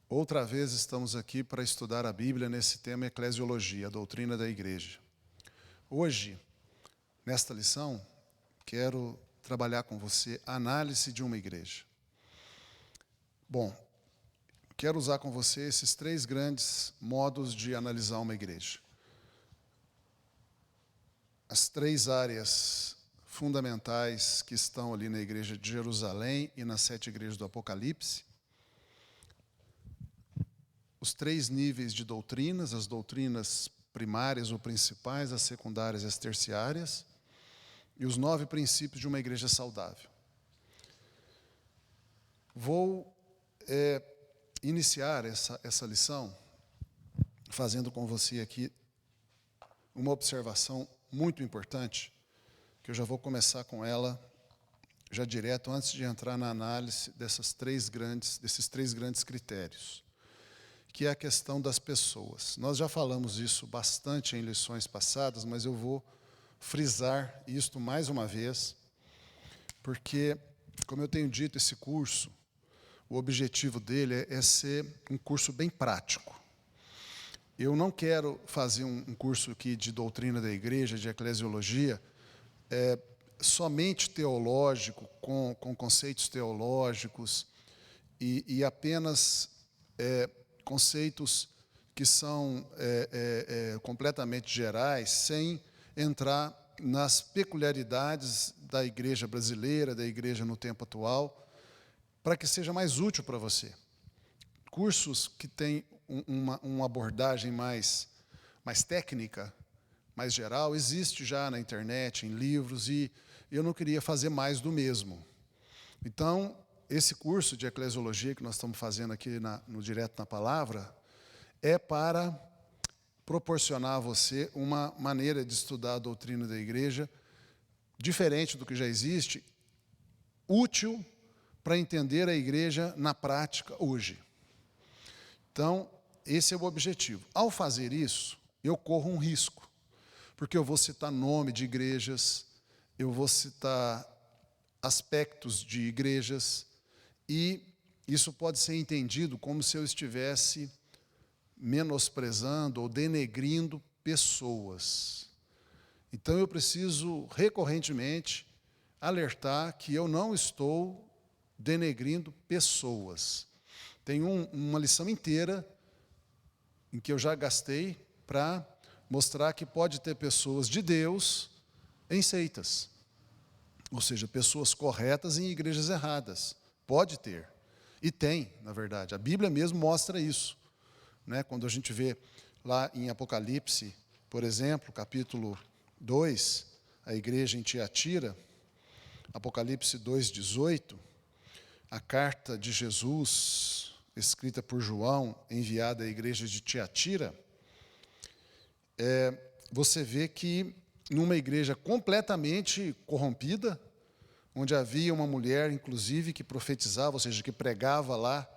Outra vez estamos aqui para estudar a Bíblia nesse tema eclesiologia, a doutrina da igreja. Hoje, nesta lição, quero trabalhar com você a análise de uma igreja. Bom, quero usar com você esses três grandes modos de analisar uma igreja. As três áreas fundamentais que estão ali na igreja de Jerusalém e nas 7 igrejas do Apocalipse. Os 3 níveis de doutrinas, as doutrinas primárias ou principais, as secundárias e as terciárias, e os 9 princípios de uma igreja saudável. Vou iniciar essa lição fazendo com você aqui uma observação muito importante, que eu já vou começar com ela já direto, antes de entrar na análise desses três grandes critérios, que é a questão das pessoas. Nós já falamos isso bastante em lições passadas, mas eu vou frisar isto mais uma vez, porque, como eu tenho dito, esse curso, o objetivo dele é ser um curso bem prático. Eu não quero fazer um curso aqui de doutrina da igreja, de eclesiologia, somente teológico, com conceitos teológicos e apenas conceitos que são completamente gerais, sem entrar nas peculiaridades da igreja brasileira, da igreja no tempo atual, para que seja mais útil para você. Cursos que têm uma abordagem mais técnica, mais geral, existe já na internet, em livros, e eu não queria fazer mais do mesmo. Então, esse curso de eclesiologia que nós estamos fazendo aqui no Direto na Palavra é para proporcionar a você uma maneira de estudar a doutrina da igreja diferente do que já existe, útil para entender a igreja na prática hoje. Então, esse é o objetivo. Ao fazer isso, eu corro um risco, porque eu vou citar nome de igrejas, eu vou citar aspectos de igrejas, e isso pode ser entendido como se eu estivesse menosprezando ou denegrindo pessoas. Então, eu preciso recorrentemente alertar que eu não estou denegrindo pessoas. Tem uma lição inteira em que eu já gastei para mostrar que pode ter pessoas de Deus em seitas, ou seja, pessoas corretas em igrejas erradas. Pode ter, e tem, na verdade. A Bíblia mesmo mostra isso, né? Quando a gente vê lá em Apocalipse, por exemplo, capítulo 2, a igreja em Tiatira, Apocalipse 2:18, a carta de Jesus, escrita por João, enviada à igreja de Tiatira, você vê que numa igreja completamente corrompida, onde havia uma mulher, inclusive, que profetizava, ou seja, que pregava lá,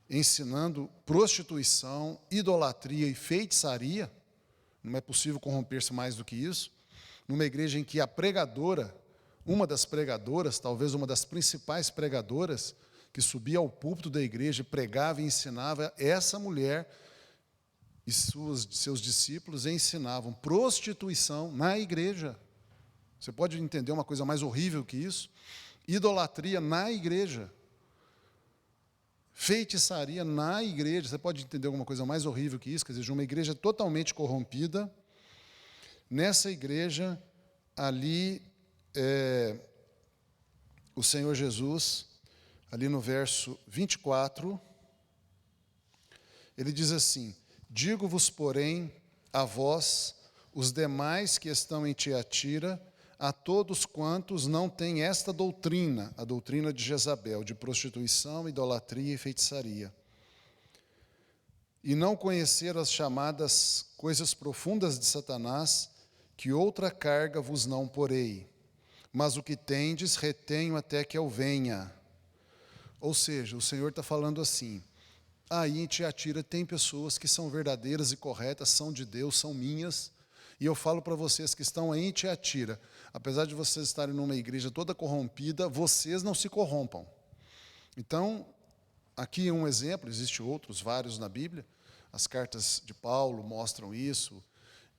ensinando prostituição, idolatria e feitiçaria, não é possível corromper-se mais do que isso, numa igreja em que a pregadora, uma das pregadoras, talvez uma das principais pregadoras, que subia ao púlpito da igreja e pregava e ensinava, essa mulher e seus discípulos ensinavam prostituição na igreja. Você pode entender uma coisa mais horrível que isso? Idolatria na igreja. Feitiçaria na igreja. Você pode entender alguma coisa mais horrível que isso? Quer dizer, uma igreja totalmente corrompida. Nessa igreja, ali, o Senhor Jesus, ali no verso 24, ele diz assim: digo-vos, porém, a vós, os demais que estão em Tiatira, a todos quantos não têm esta doutrina, a doutrina de Jezabel, de prostituição, idolatria e feitiçaria, e não conhecer as chamadas coisas profundas de Satanás, que outra carga vos não porei, mas o que tendes retenho até que eu venha. Ou seja, o Senhor está falando assim: aí em Tiatira tem pessoas que são verdadeiras e corretas, são de Deus, são minhas, e eu falo para vocês que estão aí em Tiatira, apesar de vocês estarem numa igreja toda corrompida, vocês não se corrompam. Então, Aqui um exemplo, existem outros, vários na Bíblia. As cartas de Paulo mostram isso.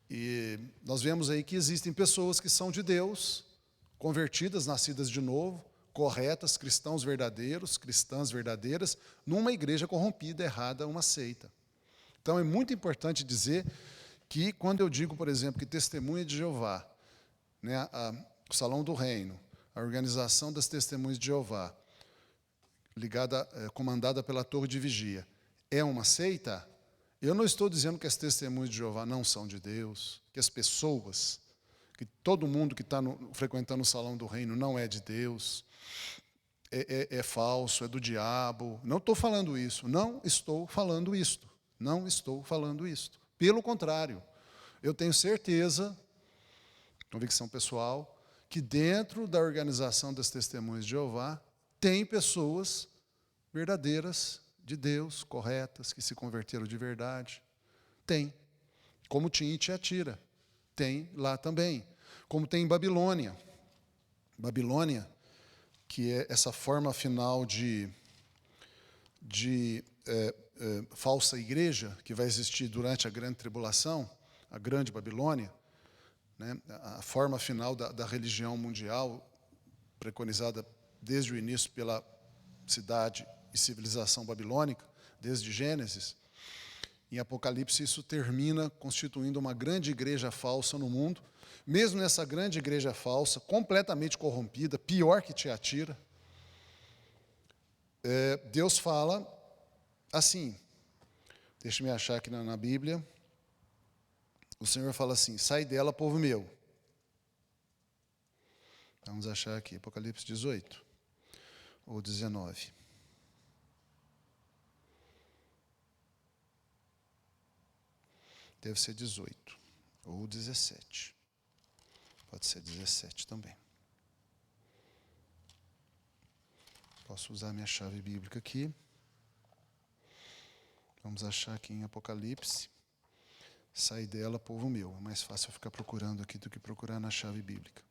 E nós vemos aí que existem pessoas que são de Deus, convertidas, nascidas de novo, corretas, cristãos verdadeiros, cristãs verdadeiras, numa igreja corrompida, errada, uma seita. Então, é muito importante dizer que, quando eu digo, por exemplo, que Testemunha de Jeová, né, o Salão do Reino, a organização das Testemunhas de Jeová, comandada pela Torre de Vigia, é uma seita, eu não estou dizendo que as Testemunhas de Jeová não são de Deus, que as pessoas, que todo mundo que está frequentando o Salão do Reino não é de Deus, é falso, é do diabo. Não estou falando isso, não estou falando isto, não estou falando isto. Pelo contrário, eu tenho certeza, convicção pessoal, que dentro da organização das Testemunhas de Jeová tem pessoas verdadeiras de Deus, corretas, que se converteram de verdade. Tem. Como tinha em Tiatira. Tem lá também. Como tem em Babilônia. Babilônia, que é essa forma final de falsa igreja que vai existir durante a grande tribulação, a grande Babilônia, né, a forma final da religião mundial, preconizada desde o início pela cidade e civilização babilônica, desde Gênesis. Em Apocalipse, isso termina constituindo uma grande igreja falsa no mundo. Mesmo nessa grande igreja falsa, completamente corrompida, pior que Tiatira, Deus fala assim, deixa-me achar aqui na Bíblia, o Senhor fala assim: sai dela, povo meu. Vamos achar aqui, Apocalipse 18, ou 19. Deve ser 18, ou 17. Pode ser 17 também. Posso usar minha chave bíblica aqui. Vamos achar aqui em Apocalipse. Sai dela, povo meu. É mais fácil eu ficar procurando aqui do que procurar na chave bíblica.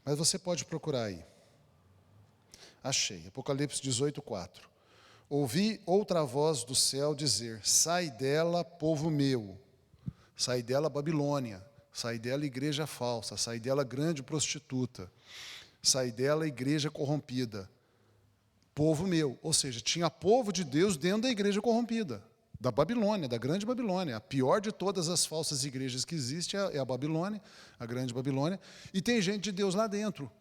Mas você pode procurar aí. Achei. Apocalipse 18, 4. Ouvi outra voz do céu dizer: sai dela, povo meu. Sai dela, Babilônia. Sai dela, igreja falsa. Sai dela, grande prostituta. Sai dela, igreja corrompida. Povo meu. Ou seja, tinha povo de Deus dentro da igreja corrompida. Da Babilônia, da grande Babilônia. A pior de todas as falsas igrejas que existe é a Babilônia, a grande Babilônia. E tem gente de Deus lá dentro.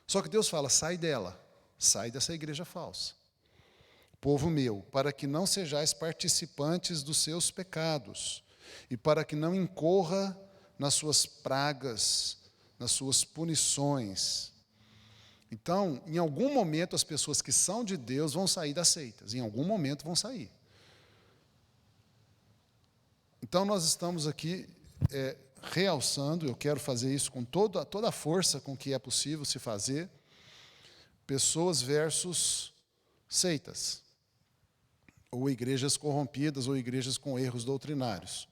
Só que Deus fala: sai dela. Sai dessa igreja falsa. Povo meu, para que não sejais participantes dos seus pecados, e para que não incorra nas suas pragas, nas suas punições. Então, em algum momento, as pessoas que são de Deus vão sair das seitas. Em algum momento vão sair. Então, nós estamos aqui realçando, eu quero fazer isso com toda a força com que é possível se fazer, pessoas versus seitas, ou igrejas corrompidas, ou igrejas com erros doutrinários.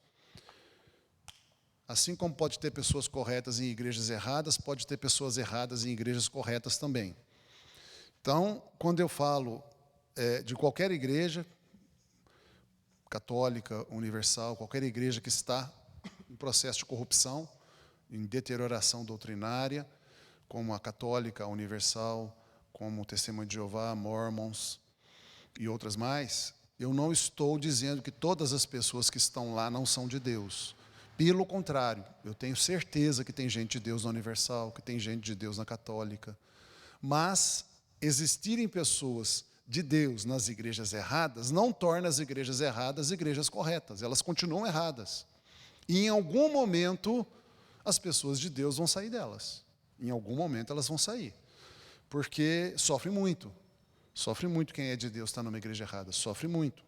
Assim como pode ter pessoas corretas em igrejas erradas, pode ter pessoas erradas em igrejas corretas também. Então, quando eu falo de qualquer igreja, católica, universal, qualquer igreja que está em processo de corrupção, em deterioração doutrinária, como a católica, a universal, como o Testemunho de Jeová, Mormons e outras mais, eu não estou dizendo que todas as pessoas que estão lá não são de Deus. Pelo contrário, eu tenho certeza que tem gente de Deus na universal, que tem gente de Deus na católica. Mas existirem pessoas de Deus nas igrejas erradas não torna as igrejas erradas igrejas corretas. Elas continuam erradas. E em algum momento as pessoas de Deus vão sair delas. Em algum momento elas vão sair. Porque sofre muito. Sofre muito quem é de Deus está numa igreja errada. Sofre muito.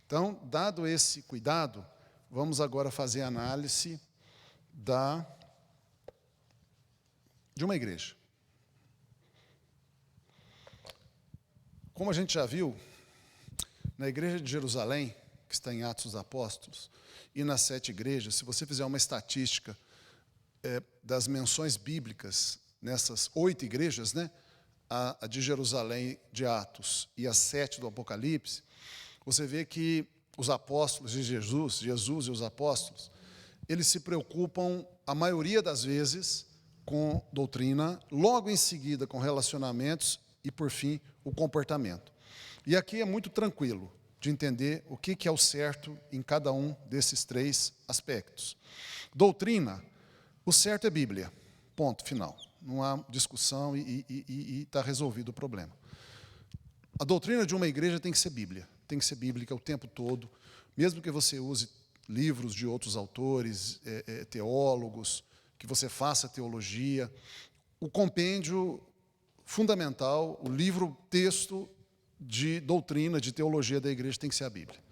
Então, dado esse cuidado, vamos agora fazer a análise de uma igreja. Como a gente já viu, na igreja de Jerusalém, que está em Atos dos Apóstolos, e nas 7 igrejas, se você fizer uma estatística das menções bíblicas nessas 8 igrejas, né, a de Jerusalém de Atos e a 7 do Apocalipse, você vê que os apóstolos de Jesus e os apóstolos, eles se preocupam, a maioria das vezes, com doutrina, logo em seguida com relacionamentos e, por fim, o comportamento. E aqui é muito tranquilo de entender o que é o certo em cada um desses três aspectos. Doutrina, o certo é Bíblia, ponto final. Não há discussão e está resolvido o problema. A doutrina de uma igreja tem que ser Bíblia, tem que ser bíblica o tempo todo, mesmo que você use livros de outros autores, teólogos, que você faça teologia. O compêndio fundamental, o livro-texto de doutrina, de teologia da igreja tem que ser a Bíblia.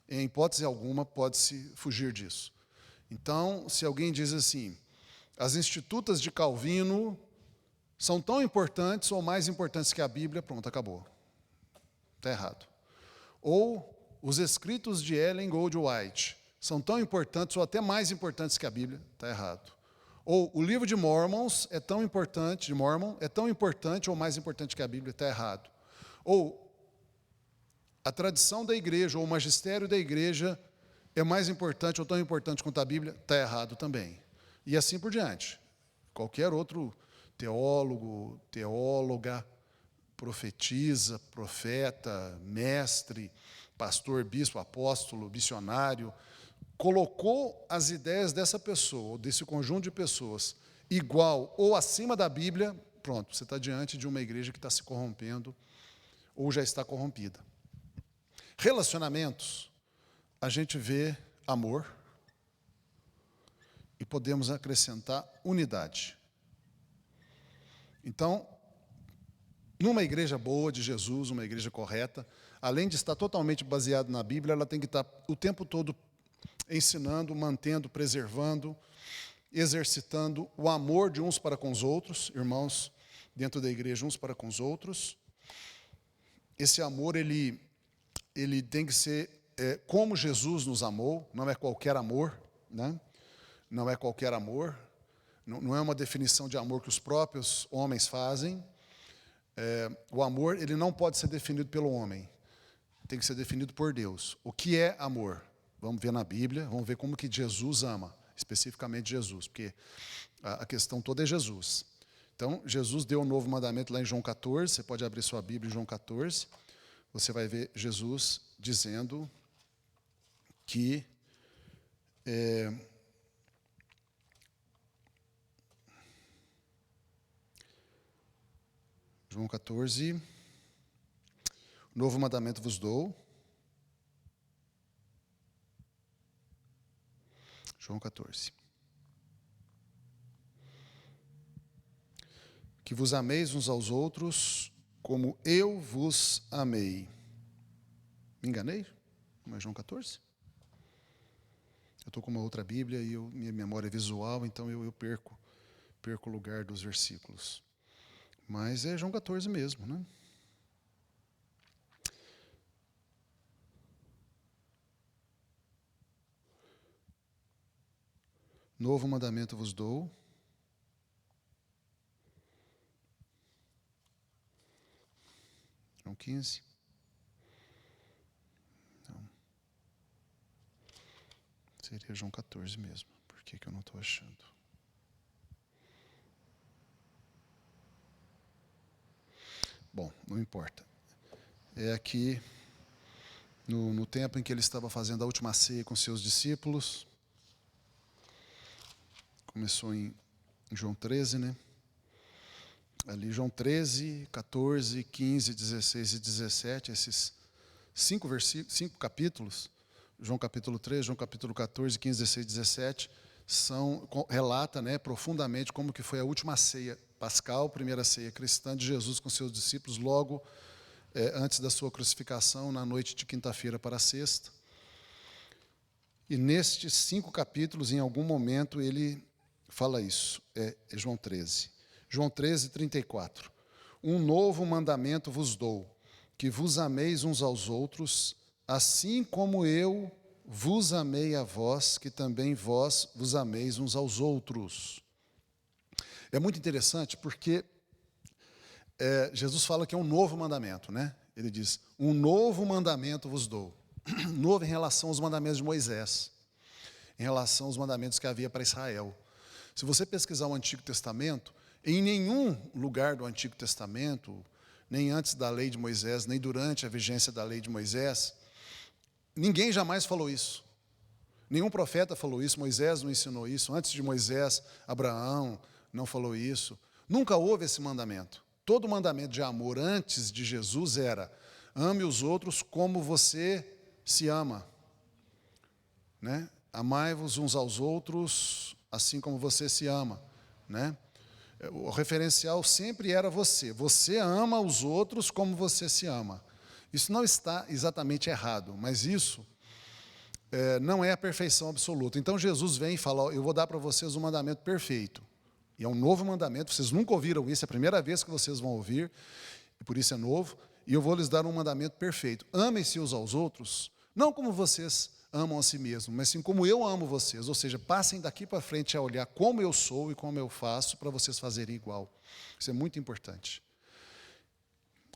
Em hipótese alguma, pode-se fugir disso. Então, se alguém diz assim, as Institutas de Calvino são tão importantes ou mais importantes que a Bíblia, pronto, acabou. Está errado. Ou os escritos de Ellen Goldwhite são tão importantes ou até mais importantes que a Bíblia, está errado. Ou o livro de Mormons é tão importante, ou mais importante que a Bíblia, está errado. Ou a tradição da igreja ou o magistério da igreja é mais importante ou tão importante quanto a Bíblia, está errado também. E assim por diante. Qualquer outro teólogo, teóloga, profetisa, profeta, mestre, pastor, bispo, apóstolo, missionário, colocou as ideias dessa pessoa, ou desse conjunto de pessoas, igual ou acima da Bíblia, pronto, você está diante de uma igreja que está se corrompendo ou já está corrompida. Relacionamentos, a gente vê amor e podemos acrescentar unidade. Então, numa igreja boa de Jesus, uma igreja correta, além de estar totalmente baseada na Bíblia, ela tem que estar o tempo todo ensinando, mantendo, preservando, exercitando o amor de uns para com os outros, irmãos dentro da igreja, uns para com os outros. Esse amor, ele tem que ser como Jesus nos amou, não é qualquer amor, né? Não é qualquer amor, não é uma definição de amor que os próprios homens fazem. O amor, ele não pode ser definido pelo homem, tem que ser definido por Deus. O que é amor? Vamos ver na Bíblia, vamos ver como que Jesus ama, especificamente Jesus, porque a questão toda é Jesus. Então, Jesus deu um novo mandamento lá em João 14, você pode abrir sua Bíblia em João 14, você vai ver Jesus dizendo que João 14, novo mandamento vos dou. João 14. Que vos ameis uns aos outros como eu vos amei. Me enganei? Não é João 14? Eu estou com uma outra Bíblia e minha memória é visual, então eu perco o lugar dos versículos. Mas é João 14 mesmo, né? Novo mandamento vos dou. João 15. Não. Seria João 14 mesmo. Por que eu não estou achando? Bom, não importa. É aqui, no tempo em que ele estava fazendo a última ceia com seus discípulos. Começou em João 13, né? Ali, João 13, 14, 15, 16 e 17, esses 5 capítulos, João capítulo 13, João capítulo 14, 15, 16 e 17, relata, né, profundamente como que foi a última ceia pascal, primeira ceia cristã de Jesus com seus discípulos, logo antes da sua crucificação, na noite de quinta-feira para sexta. E nestes 5 capítulos, em algum momento, ele fala isso, é João 13. João 13, 34. Um novo mandamento vos dou, que vos ameis uns aos outros, assim como eu vos amei a vós, que também vós vos ameis uns aos outros. É muito interessante porque Jesus fala que é um novo mandamento, né? Ele diz, um novo mandamento vos dou. Novo em relação aos mandamentos de Moisés, em relação aos mandamentos que havia para Israel. Se você pesquisar o Antigo Testamento, em nenhum lugar do Antigo Testamento, nem antes da lei de Moisés, nem durante a vigência da lei de Moisés, ninguém jamais falou isso. Nenhum profeta falou isso, Moisés não ensinou isso. Antes de Moisés, Abraão não falou isso. Nunca houve esse mandamento. Todo mandamento de amor antes de Jesus era: ame os outros como você se ama. Né? Amai-vos uns aos outros assim como você se ama. Né? O referencial sempre era você. Você ama os outros como você se ama. Isso não está exatamente errado, mas isso não é a perfeição absoluta. Então Jesus vem e fala: eu vou dar para vocês um mandamento perfeito. E é um novo mandamento, vocês nunca ouviram isso, é a primeira vez que vocês vão ouvir, e por isso é novo. E eu vou lhes dar um mandamento perfeito. Amem-se uns aos outros, não como vocês amam a si mesmos, mas sim como eu amo vocês. Ou seja, passem daqui para frente a olhar como eu sou e como eu faço, para vocês fazerem igual. Isso é muito importante.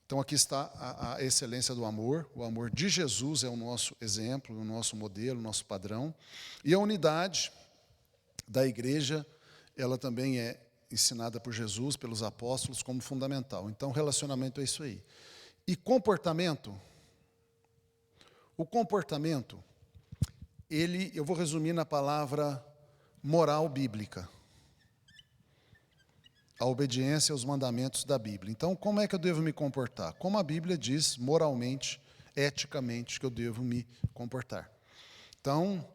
Então aqui está a excelência do amor. O amor de Jesus é o nosso exemplo, o nosso modelo, o nosso padrão. E a unidade da igreja, ela também é ensinada por Jesus, pelos apóstolos, como fundamental. Então, relacionamento é isso aí. E comportamento? O comportamento, eu vou resumir na palavra moral bíblica. A obediência aos mandamentos da Bíblia. Então, como é que eu devo me comportar? Como a Bíblia diz, moralmente, eticamente, que eu devo me comportar. Então,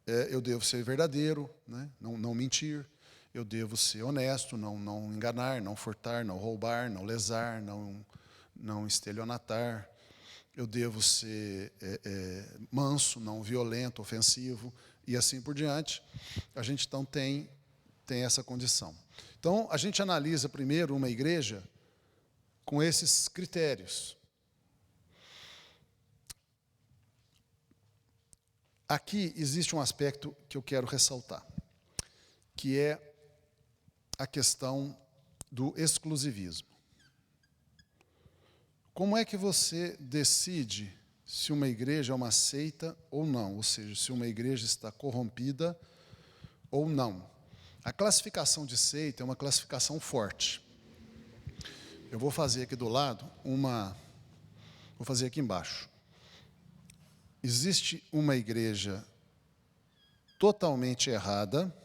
eu devo ser verdadeiro, né? Não mentir. Eu devo ser honesto, não enganar, não furtar, não roubar, não lesar, não estelionatar. Eu devo ser manso, não violento, ofensivo, e assim por diante. A gente, então, tem essa condição. Então, a gente analisa primeiro uma igreja com esses critérios. Aqui existe um aspecto que eu quero ressaltar, que é a questão do exclusivismo. Como é que você decide se uma igreja é uma seita ou não? Ou seja, se uma igreja está corrompida ou não? A classificação de seita é uma classificação forte. Eu vou fazer aqui do lado vou fazer aqui embaixo. Existe uma igreja totalmente errada,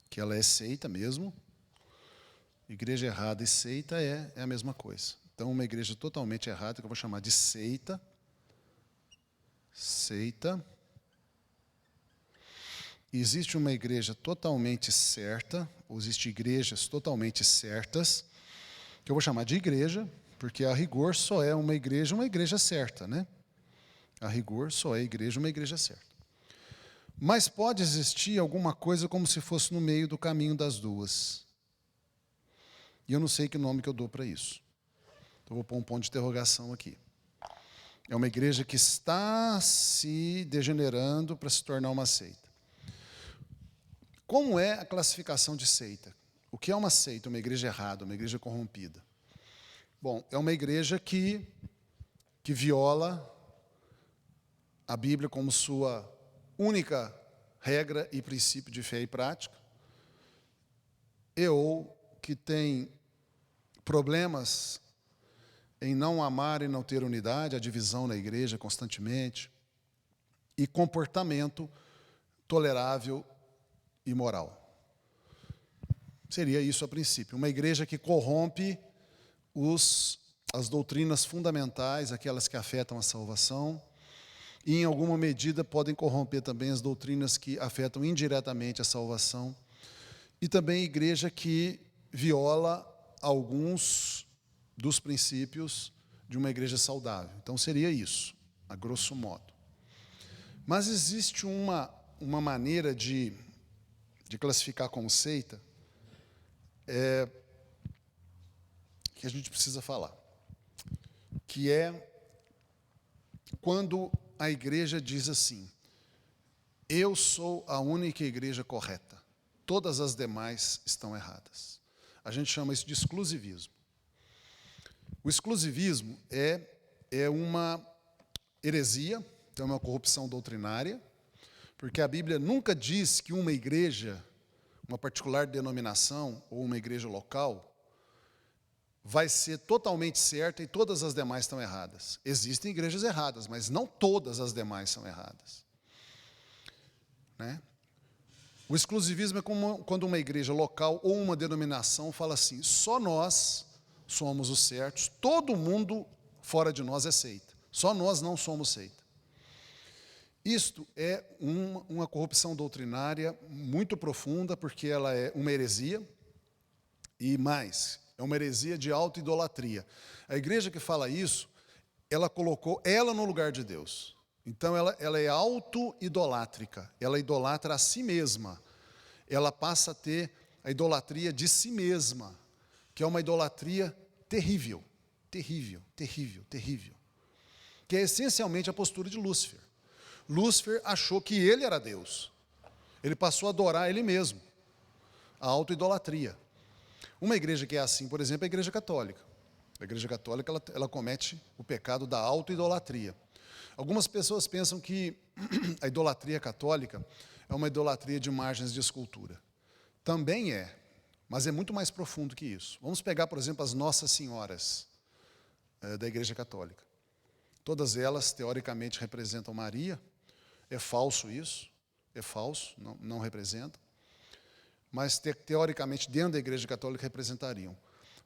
que ela é seita mesmo. Igreja errada e seita é a mesma coisa. Então, uma igreja totalmente errada, que eu vou chamar de seita. E existe uma igreja totalmente certa, ou existem igrejas totalmente certas, que eu vou chamar de igreja, porque a rigor só é uma igreja certa, né? A rigor só é uma igreja certa. Mas pode existir alguma coisa como se fosse no meio do caminho das duas. E eu não sei que nome que eu dou para isso. Então, vou pôr um ponto de interrogação aqui. É uma igreja que está se degenerando para se tornar uma seita. Como é a classificação de seita? O que é uma seita? Uma igreja errada, uma igreja corrompida? Bom, é uma igreja que viola a Bíblia como sua única regra e princípio de fé e prática, ou que tem problemas em não amar e não ter unidade, a divisão na igreja constantemente, e comportamento tolerável e moral. Seria isso a princípio. Uma igreja que corrompe as doutrinas fundamentais, aquelas que afetam a salvação, e, em alguma medida, podem corromper também as doutrinas que afetam indiretamente a salvação, e também igreja que viola alguns dos princípios de uma igreja saudável. Então, seria isso, a grosso modo. Mas existe uma maneira de classificar como seita que a gente precisa falar, que é quando a igreja diz assim: eu sou a única igreja correta, todas as demais estão erradas. A gente chama isso de exclusivismo. O exclusivismo é uma heresia, então é uma corrupção doutrinária, porque a Bíblia nunca diz que uma igreja, uma particular denominação ou uma igreja local, vai ser totalmente certa e todas as demais estão erradas. Existem igrejas erradas, mas não todas as demais são erradas. Né? O exclusivismo é como quando uma igreja local ou uma denominação fala assim, só nós somos os certos, todo mundo fora de nós é seita, só nós não somos seita. Isto é uma corrupção doutrinária muito profunda, porque ela é uma heresia, e mais, é uma heresia de auto-idolatria. A igreja que fala isso, ela colocou ela no lugar de Deus. Então, ela é auto-idolátrica, ela idolatra a si mesma. Ela passa a ter a idolatria de si mesma, que é uma idolatria terrível, terrível, terrível, terrível. Que é essencialmente a postura de Lúcifer. Lúcifer achou que ele era Deus. Ele passou a adorar ele mesmo. A auto-idolatria. Uma igreja que é assim, por exemplo, é a Igreja Católica. A Igreja Católica, ela comete o pecado da auto-idolatria. Algumas pessoas pensam que a idolatria católica é uma idolatria de imagens de escultura. Também é, mas é muito mais profundo que isso. Vamos pegar, por exemplo, as Nossas Senhoras da Igreja Católica. Todas elas, teoricamente, representam Maria. É falso isso, é falso, não representam. Mas, teoricamente, dentro da Igreja Católica representariam.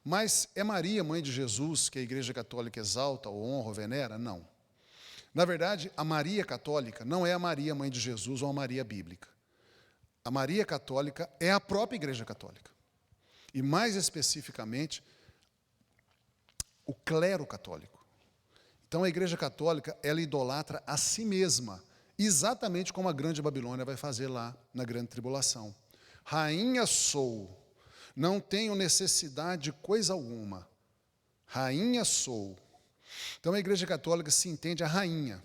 Mas é Maria, mãe de Jesus, que a Igreja Católica exalta, ou honra, ou venera? Não. Na verdade, a Maria Católica não é a Maria, mãe de Jesus, ou a Maria bíblica. A Maria Católica é a própria Igreja Católica. E, mais especificamente, o clero católico. Então, a Igreja Católica, ela idolatra a si mesma, exatamente como a Grande Babilônia vai fazer lá na Grande Tribulação. Rainha sou, não tenho necessidade de coisa alguma. Rainha sou. Então, a Igreja Católica se entende a rainha.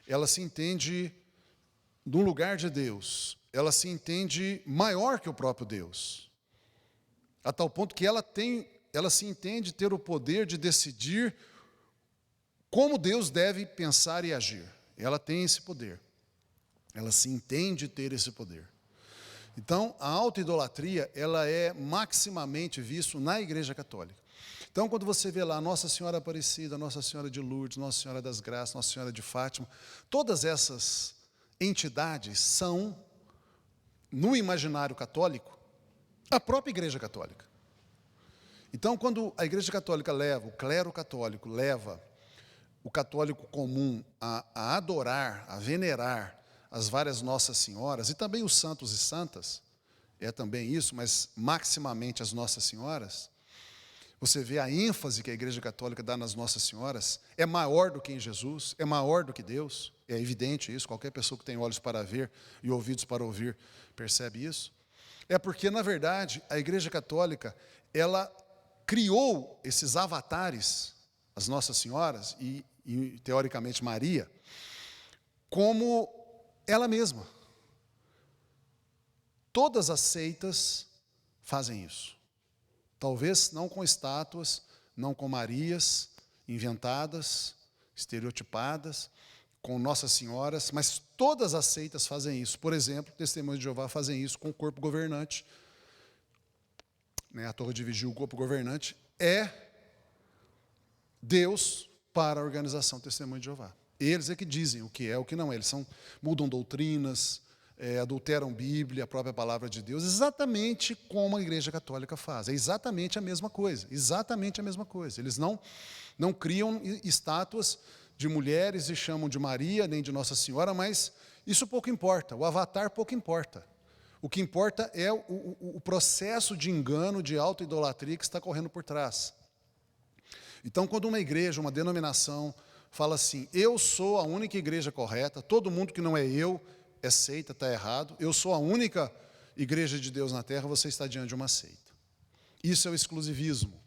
Ela se entende no lugar de Deus. Ela se entende maior que o próprio Deus. A tal ponto que ela se entende ter o poder de decidir como Deus deve pensar e agir. Ela tem esse poder. Ela se entende ter esse poder. Então, a auto-idolatria, ela é maximamente vista na Igreja Católica. Então, quando você vê lá Nossa Senhora Aparecida, Nossa Senhora de Lourdes, Nossa Senhora das Graças, Nossa Senhora de Fátima, todas essas entidades são, no imaginário católico, a própria Igreja Católica. Então, quando a Igreja Católica leva, o clero católico leva o católico comum a adorar, a venerar as várias Nossas Senhoras, e também os santos e santas, é também isso, mas maximamente as Nossas Senhoras, você vê a ênfase que a Igreja Católica dá nas Nossas Senhoras, é maior do que em Jesus, é maior do que Deus, é evidente isso, qualquer pessoa que tem olhos para ver e ouvidos para ouvir percebe isso. É porque, na verdade, a Igreja Católica, ela criou esses avatares, as Nossas Senhoras e teoricamente Maria, como ela mesma. Todas as seitas fazem isso. Talvez não com estátuas, não com Marias inventadas, estereotipadas, com Nossas Senhoras, mas todas as seitas fazem isso. Por exemplo, Testemunhos de Jeová fazem isso com o corpo governante. A torre de vigia, o corpo governante, é Deus para a organização Testemunho de Jeová. Eles é que dizem o que é, o que não é. Eles mudam doutrinas, adulteram Bíblia, a própria palavra de Deus, exatamente como a Igreja Católica faz. É exatamente a mesma coisa, exatamente a mesma coisa. Eles não criam estátuas de mulheres e chamam de Maria, nem de Nossa Senhora, mas isso pouco importa, o avatar pouco importa. O que importa é o processo de engano, de auto-idolatria que está correndo por trás. Então, quando uma igreja, uma denominação, fala assim, eu sou a única igreja correta, todo mundo que não é eu é seita, está errado, eu sou a única igreja de Deus na terra, você está diante de uma seita. Isso é o exclusivismo.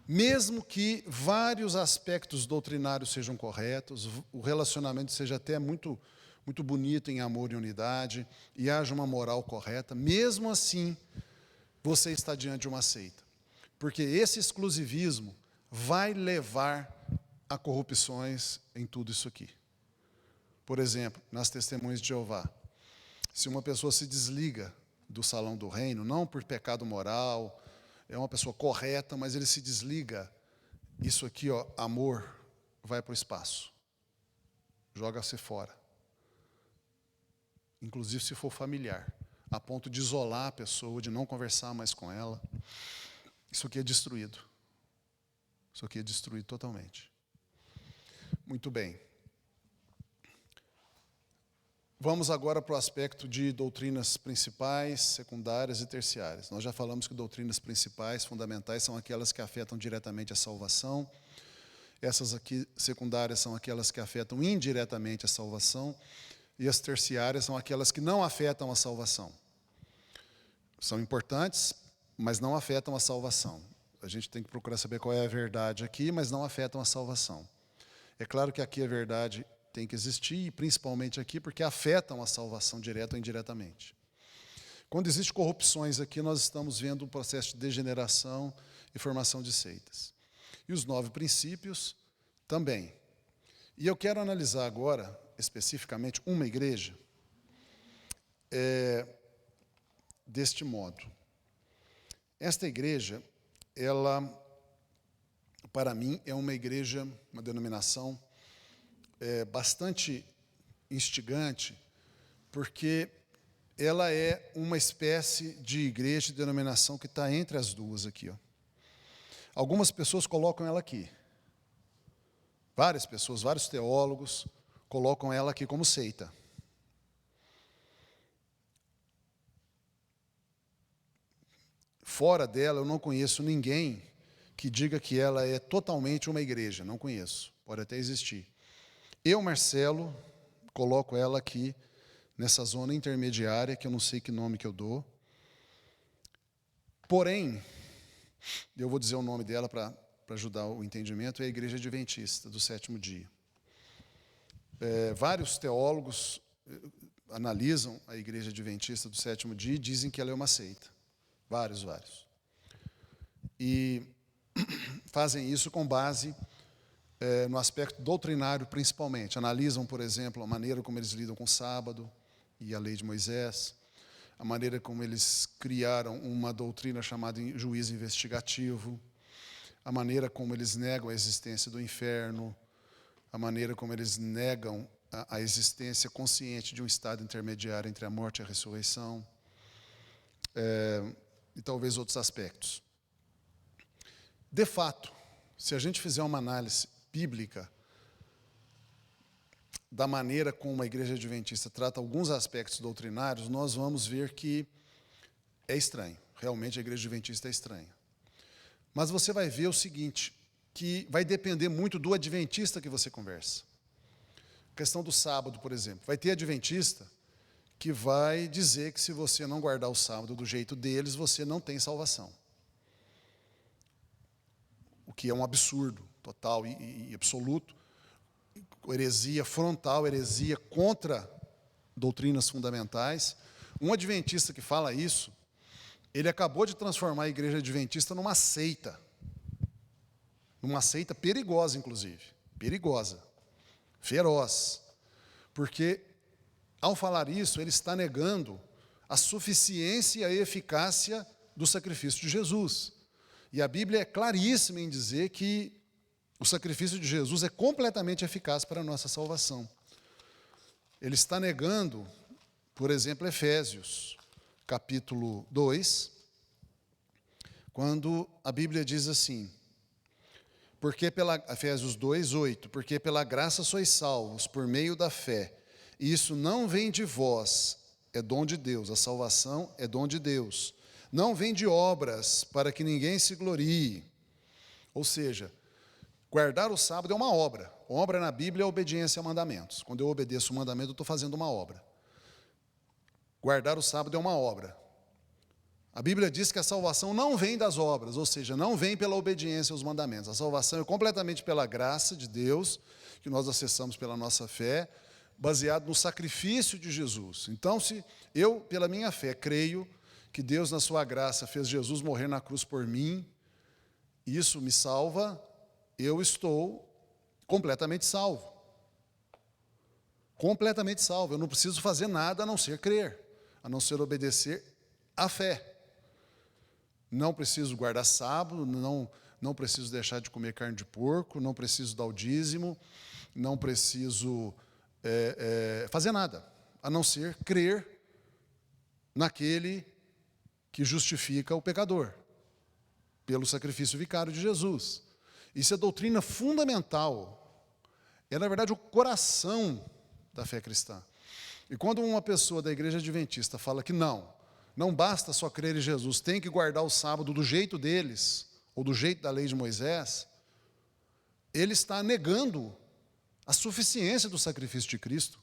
Mesmo que vários aspectos doutrinários sejam corretos, o relacionamento seja até muito bonito em amor e unidade, e haja uma moral correta, mesmo assim, você está diante de uma seita. Porque esse exclusivismo vai levar a corrupções em tudo isso aqui. Por exemplo, nas testemunhas de Jeová, se uma pessoa se desliga do salão do reino, não por pecado moral, é uma pessoa correta, mas ele se desliga, isso aqui, ó, amor, vai para o espaço. Joga-se fora. Inclusive se for familiar, a ponto de isolar a pessoa, de não conversar mais com ela. Isso aqui é destruído. Isso aqui é destruído totalmente. Muito bem. Vamos agora para o aspecto de doutrinas principais, secundárias e terciárias. Nós já falamos que doutrinas principais, fundamentais, são aquelas que afetam diretamente a salvação. Essas aqui, secundárias, são aquelas que afetam indiretamente a salvação. E as terciárias são aquelas que não afetam a salvação. São importantes, mas não afetam a salvação. A gente tem que procurar saber qual é a verdade aqui, mas não afetam a salvação. É claro que aqui a verdade tem que existir, e principalmente aqui, porque afetam a salvação direta ou indiretamente. Quando existem corrupções aqui, nós estamos vendo um processo de degeneração e formação de seitas. E os 9 princípios também. E eu quero analisar agora, especificamente, uma igreja deste modo. Esta igreja, ela, para mim, é uma igreja, uma denominação bastante instigante, porque ela é uma espécie de igreja de denominação que está entre as duas aqui, ó. Algumas pessoas colocam ela aqui. Várias pessoas, vários teólogos, colocam ela aqui como seita. Fora dela, eu não conheço ninguém que diga que ela é totalmente uma igreja. Não conheço. Pode até existir. Eu, Marcelo, coloco ela aqui nessa zona intermediária, que eu não sei que nome que eu dou. Porém, eu vou dizer o nome dela para ajudar o entendimento, é a Igreja Adventista do Sétimo Dia. Vários teólogos analisam a Igreja Adventista do Sétimo Dia e dizem que ela é uma seita. Vários. E fazem isso com base no aspecto doutrinário, principalmente. Analisam, por exemplo, a maneira como eles lidam com o sábado e a lei de Moisés, a maneira como eles criaram uma doutrina chamada juízo investigativo, a maneira como eles negam a existência do inferno, a maneira como eles negam a existência consciente de um estado intermediário entre a morte e a ressurreição, e talvez outros aspectos. De fato, se a gente fizer uma análise bíblica da maneira como a Igreja Adventista trata alguns aspectos doutrinários, nós vamos ver que é estranho. Realmente a Igreja Adventista é estranha. Mas você vai ver o seguinte, que vai depender muito do adventista que você conversa. A questão do sábado, por exemplo. Vai ter adventista que vai dizer que se você não guardar o sábado do jeito deles, você não tem salvação. O que é um absurdo total e absoluto. Heresia frontal, heresia contra doutrinas fundamentais. Um adventista que fala isso, ele acabou de transformar a Igreja Adventista numa seita perigosa, inclusive, perigosa, feroz, porque, ao falar isso, ele está negando a suficiência e a eficácia do sacrifício de Jesus. E a Bíblia é claríssima em dizer que o sacrifício de Jesus é completamente eficaz para a nossa salvação. Ele está negando, por exemplo, Efésios, capítulo 2, quando a Bíblia diz assim, Efésios 2, 8, porque pela graça sois salvos por meio da fé, e isso não vem de vós, é dom de Deus, a salvação é dom de Deus, não vem de obras, para que ninguém se glorie. Ou seja, guardar o sábado é uma obra. Obra na Bíblia é obediência a mandamentos. Quando eu obedeço o mandamento, eu estou fazendo uma obra. Guardar o sábado é uma obra. A Bíblia diz que a salvação não vem das obras, ou seja, não vem pela obediência aos mandamentos. A salvação é completamente pela graça de Deus, que nós acessamos pela nossa fé, baseado no sacrifício de Jesus. Então, se eu, pela minha fé, creio que Deus, na sua graça, fez Jesus morrer na cruz por mim, isso me salva, eu estou completamente salvo. Completamente salvo. Eu não preciso fazer nada a não ser crer, a não ser obedecer à fé. Não preciso guardar sábado, não preciso deixar de comer carne de porco, não preciso dar o dízimo, não preciso fazer nada, a não ser crer naquele que justifica o pecador, pelo sacrifício vicário de Jesus. Isso é doutrina fundamental. É, na verdade, o coração da fé cristã. E quando uma pessoa da igreja adventista fala que não basta só crer em Jesus, tem que guardar o sábado do jeito deles, ou do jeito da lei de Moisés, ele está negando a suficiência do sacrifício de Cristo.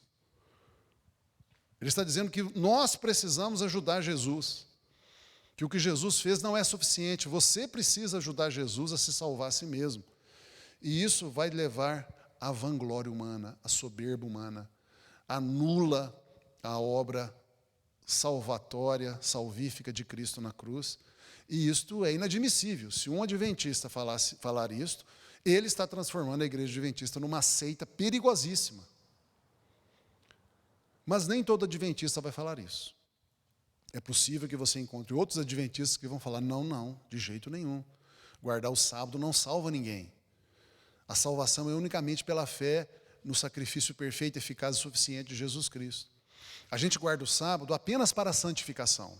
Ele está dizendo que nós precisamos ajudar Jesus, que o que Jesus fez não é suficiente, você precisa ajudar Jesus a se salvar a si mesmo. E isso vai levar à vanglória humana, à soberba humana, anula a obra salvatória, salvífica de Cristo na cruz, e isto é inadmissível. Se um adventista falar isto, ele está transformando a igreja adventista numa seita perigosíssima. Mas nem todo adventista vai falar isso. É possível que você encontre outros adventistas que vão falar, não, de jeito nenhum. Guardar o sábado não salva ninguém. A salvação é unicamente pela fé no sacrifício perfeito, eficaz e suficiente de Jesus Cristo. A gente guarda o sábado apenas para a santificação.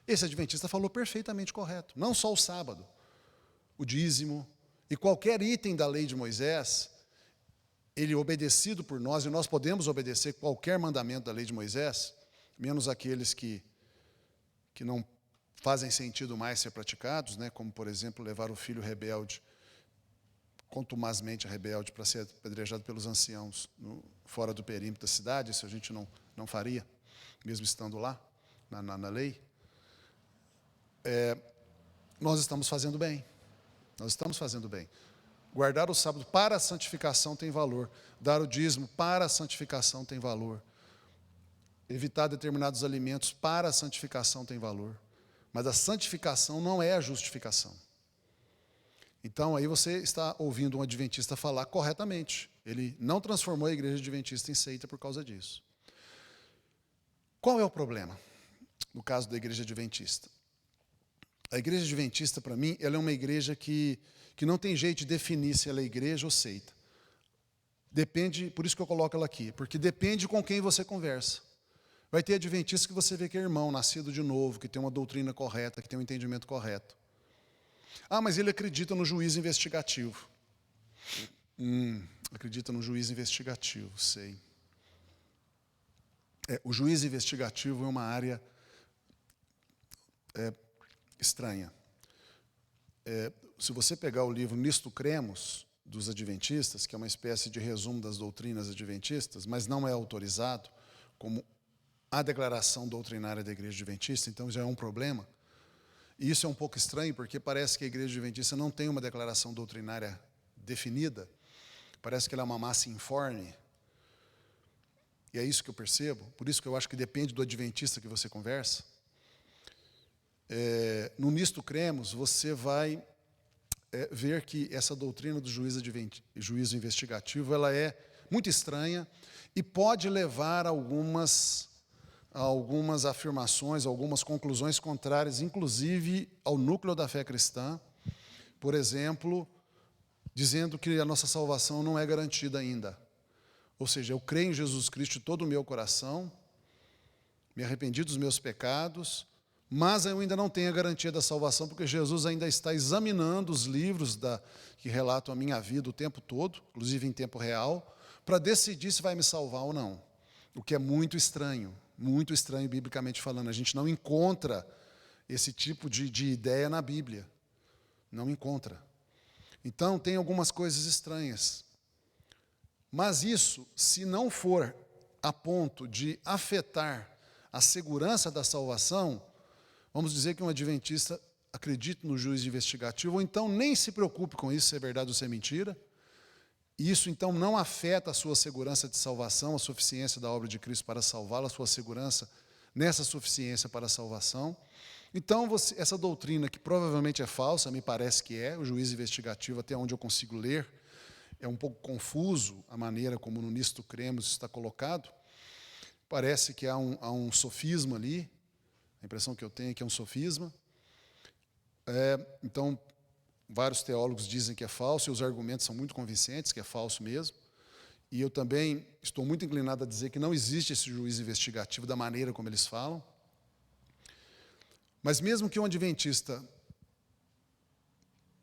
Esse adventista falou perfeitamente correto. Não só o sábado, o dízimo e qualquer item da lei de Moisés, ele é obedecido por nós, e nós podemos obedecer qualquer mandamento da lei de Moisés, menos aqueles que não fazem sentido mais ser praticados, né, como, por exemplo, levar o filho rebelde, contumazmente rebelde, para ser apedrejado pelos anciãos fora do perímetro da cidade. Isso a gente não faria, mesmo estando lá, na lei. Nós estamos fazendo bem. Nós estamos fazendo bem. Guardar o sábado para a santificação tem valor. Dar o dízimo para a santificação tem valor. Evitar determinados alimentos para a santificação tem valor. Mas a santificação não é a justificação. Então, aí você está ouvindo um adventista falar corretamente. Ele não transformou a igreja adventista em seita por causa disso. Qual é o problema no caso da igreja adventista? A igreja adventista, para mim, ela é uma igreja que não tem jeito de definir se ela é igreja ou seita. Depende, por isso que eu coloco ela aqui, porque depende com quem você conversa. Vai ter adventista que você vê que é irmão, nascido de novo, que tem uma doutrina correta, que tem um entendimento correto. Ah, mas ele acredita no juízo investigativo. Acredita no juízo investigativo, sei. O juízo investigativo é uma área estranha. Se você pegar o livro Nisto Cremos, dos adventistas, que é uma espécie de resumo das doutrinas adventistas, mas não é autorizado como a declaração doutrinária da igreja adventista, então já é um problema. E isso é um pouco estranho, porque parece que a igreja adventista não tem uma declaração doutrinária definida, parece que ela é uma massa informe. E é isso que eu percebo, por isso que eu acho que depende do adventista que você conversa. No Nisto Cremos, você vai ver que essa doutrina do juízo investigativo, ela é muito estranha e pode levar a algumas afirmações, algumas conclusões contrárias, inclusive ao núcleo da fé cristã. Por exemplo, dizendo que a nossa salvação não é garantida ainda. Ou seja, eu creio em Jesus Cristo de todo o meu coração, me arrependi dos meus pecados, mas eu ainda não tenho a garantia da salvação, porque Jesus ainda está examinando os livros que relatam a minha vida o tempo todo, inclusive em tempo real, para decidir se vai me salvar ou não. O que é muito estranho biblicamente falando. A gente não encontra esse tipo de ideia na Bíblia. Não encontra. Então, tem algumas coisas estranhas. Mas isso, se não for a ponto de afetar a segurança da salvação, vamos dizer que um adventista acredita no juízo investigativo, ou então nem se preocupe com isso, se é verdade ou se é mentira. Isso, então, não afeta a sua segurança de salvação, a suficiência da obra de Cristo para salvá-lo, a sua segurança nessa suficiência para a salvação. Então, essa doutrina, que provavelmente é falsa, me parece que é, o juízo investigativo, até onde eu consigo ler, é um pouco confuso a maneira como no Nisto Cremos está colocado. Parece que há um sofisma ali, a impressão que eu tenho é que é um sofisma. Então, vários teólogos dizem que é falso, e os argumentos são muito convincentes, que é falso mesmo. E eu também estou muito inclinado a dizer que não existe esse juízo investigativo da maneira como eles falam. Mas mesmo que um adventista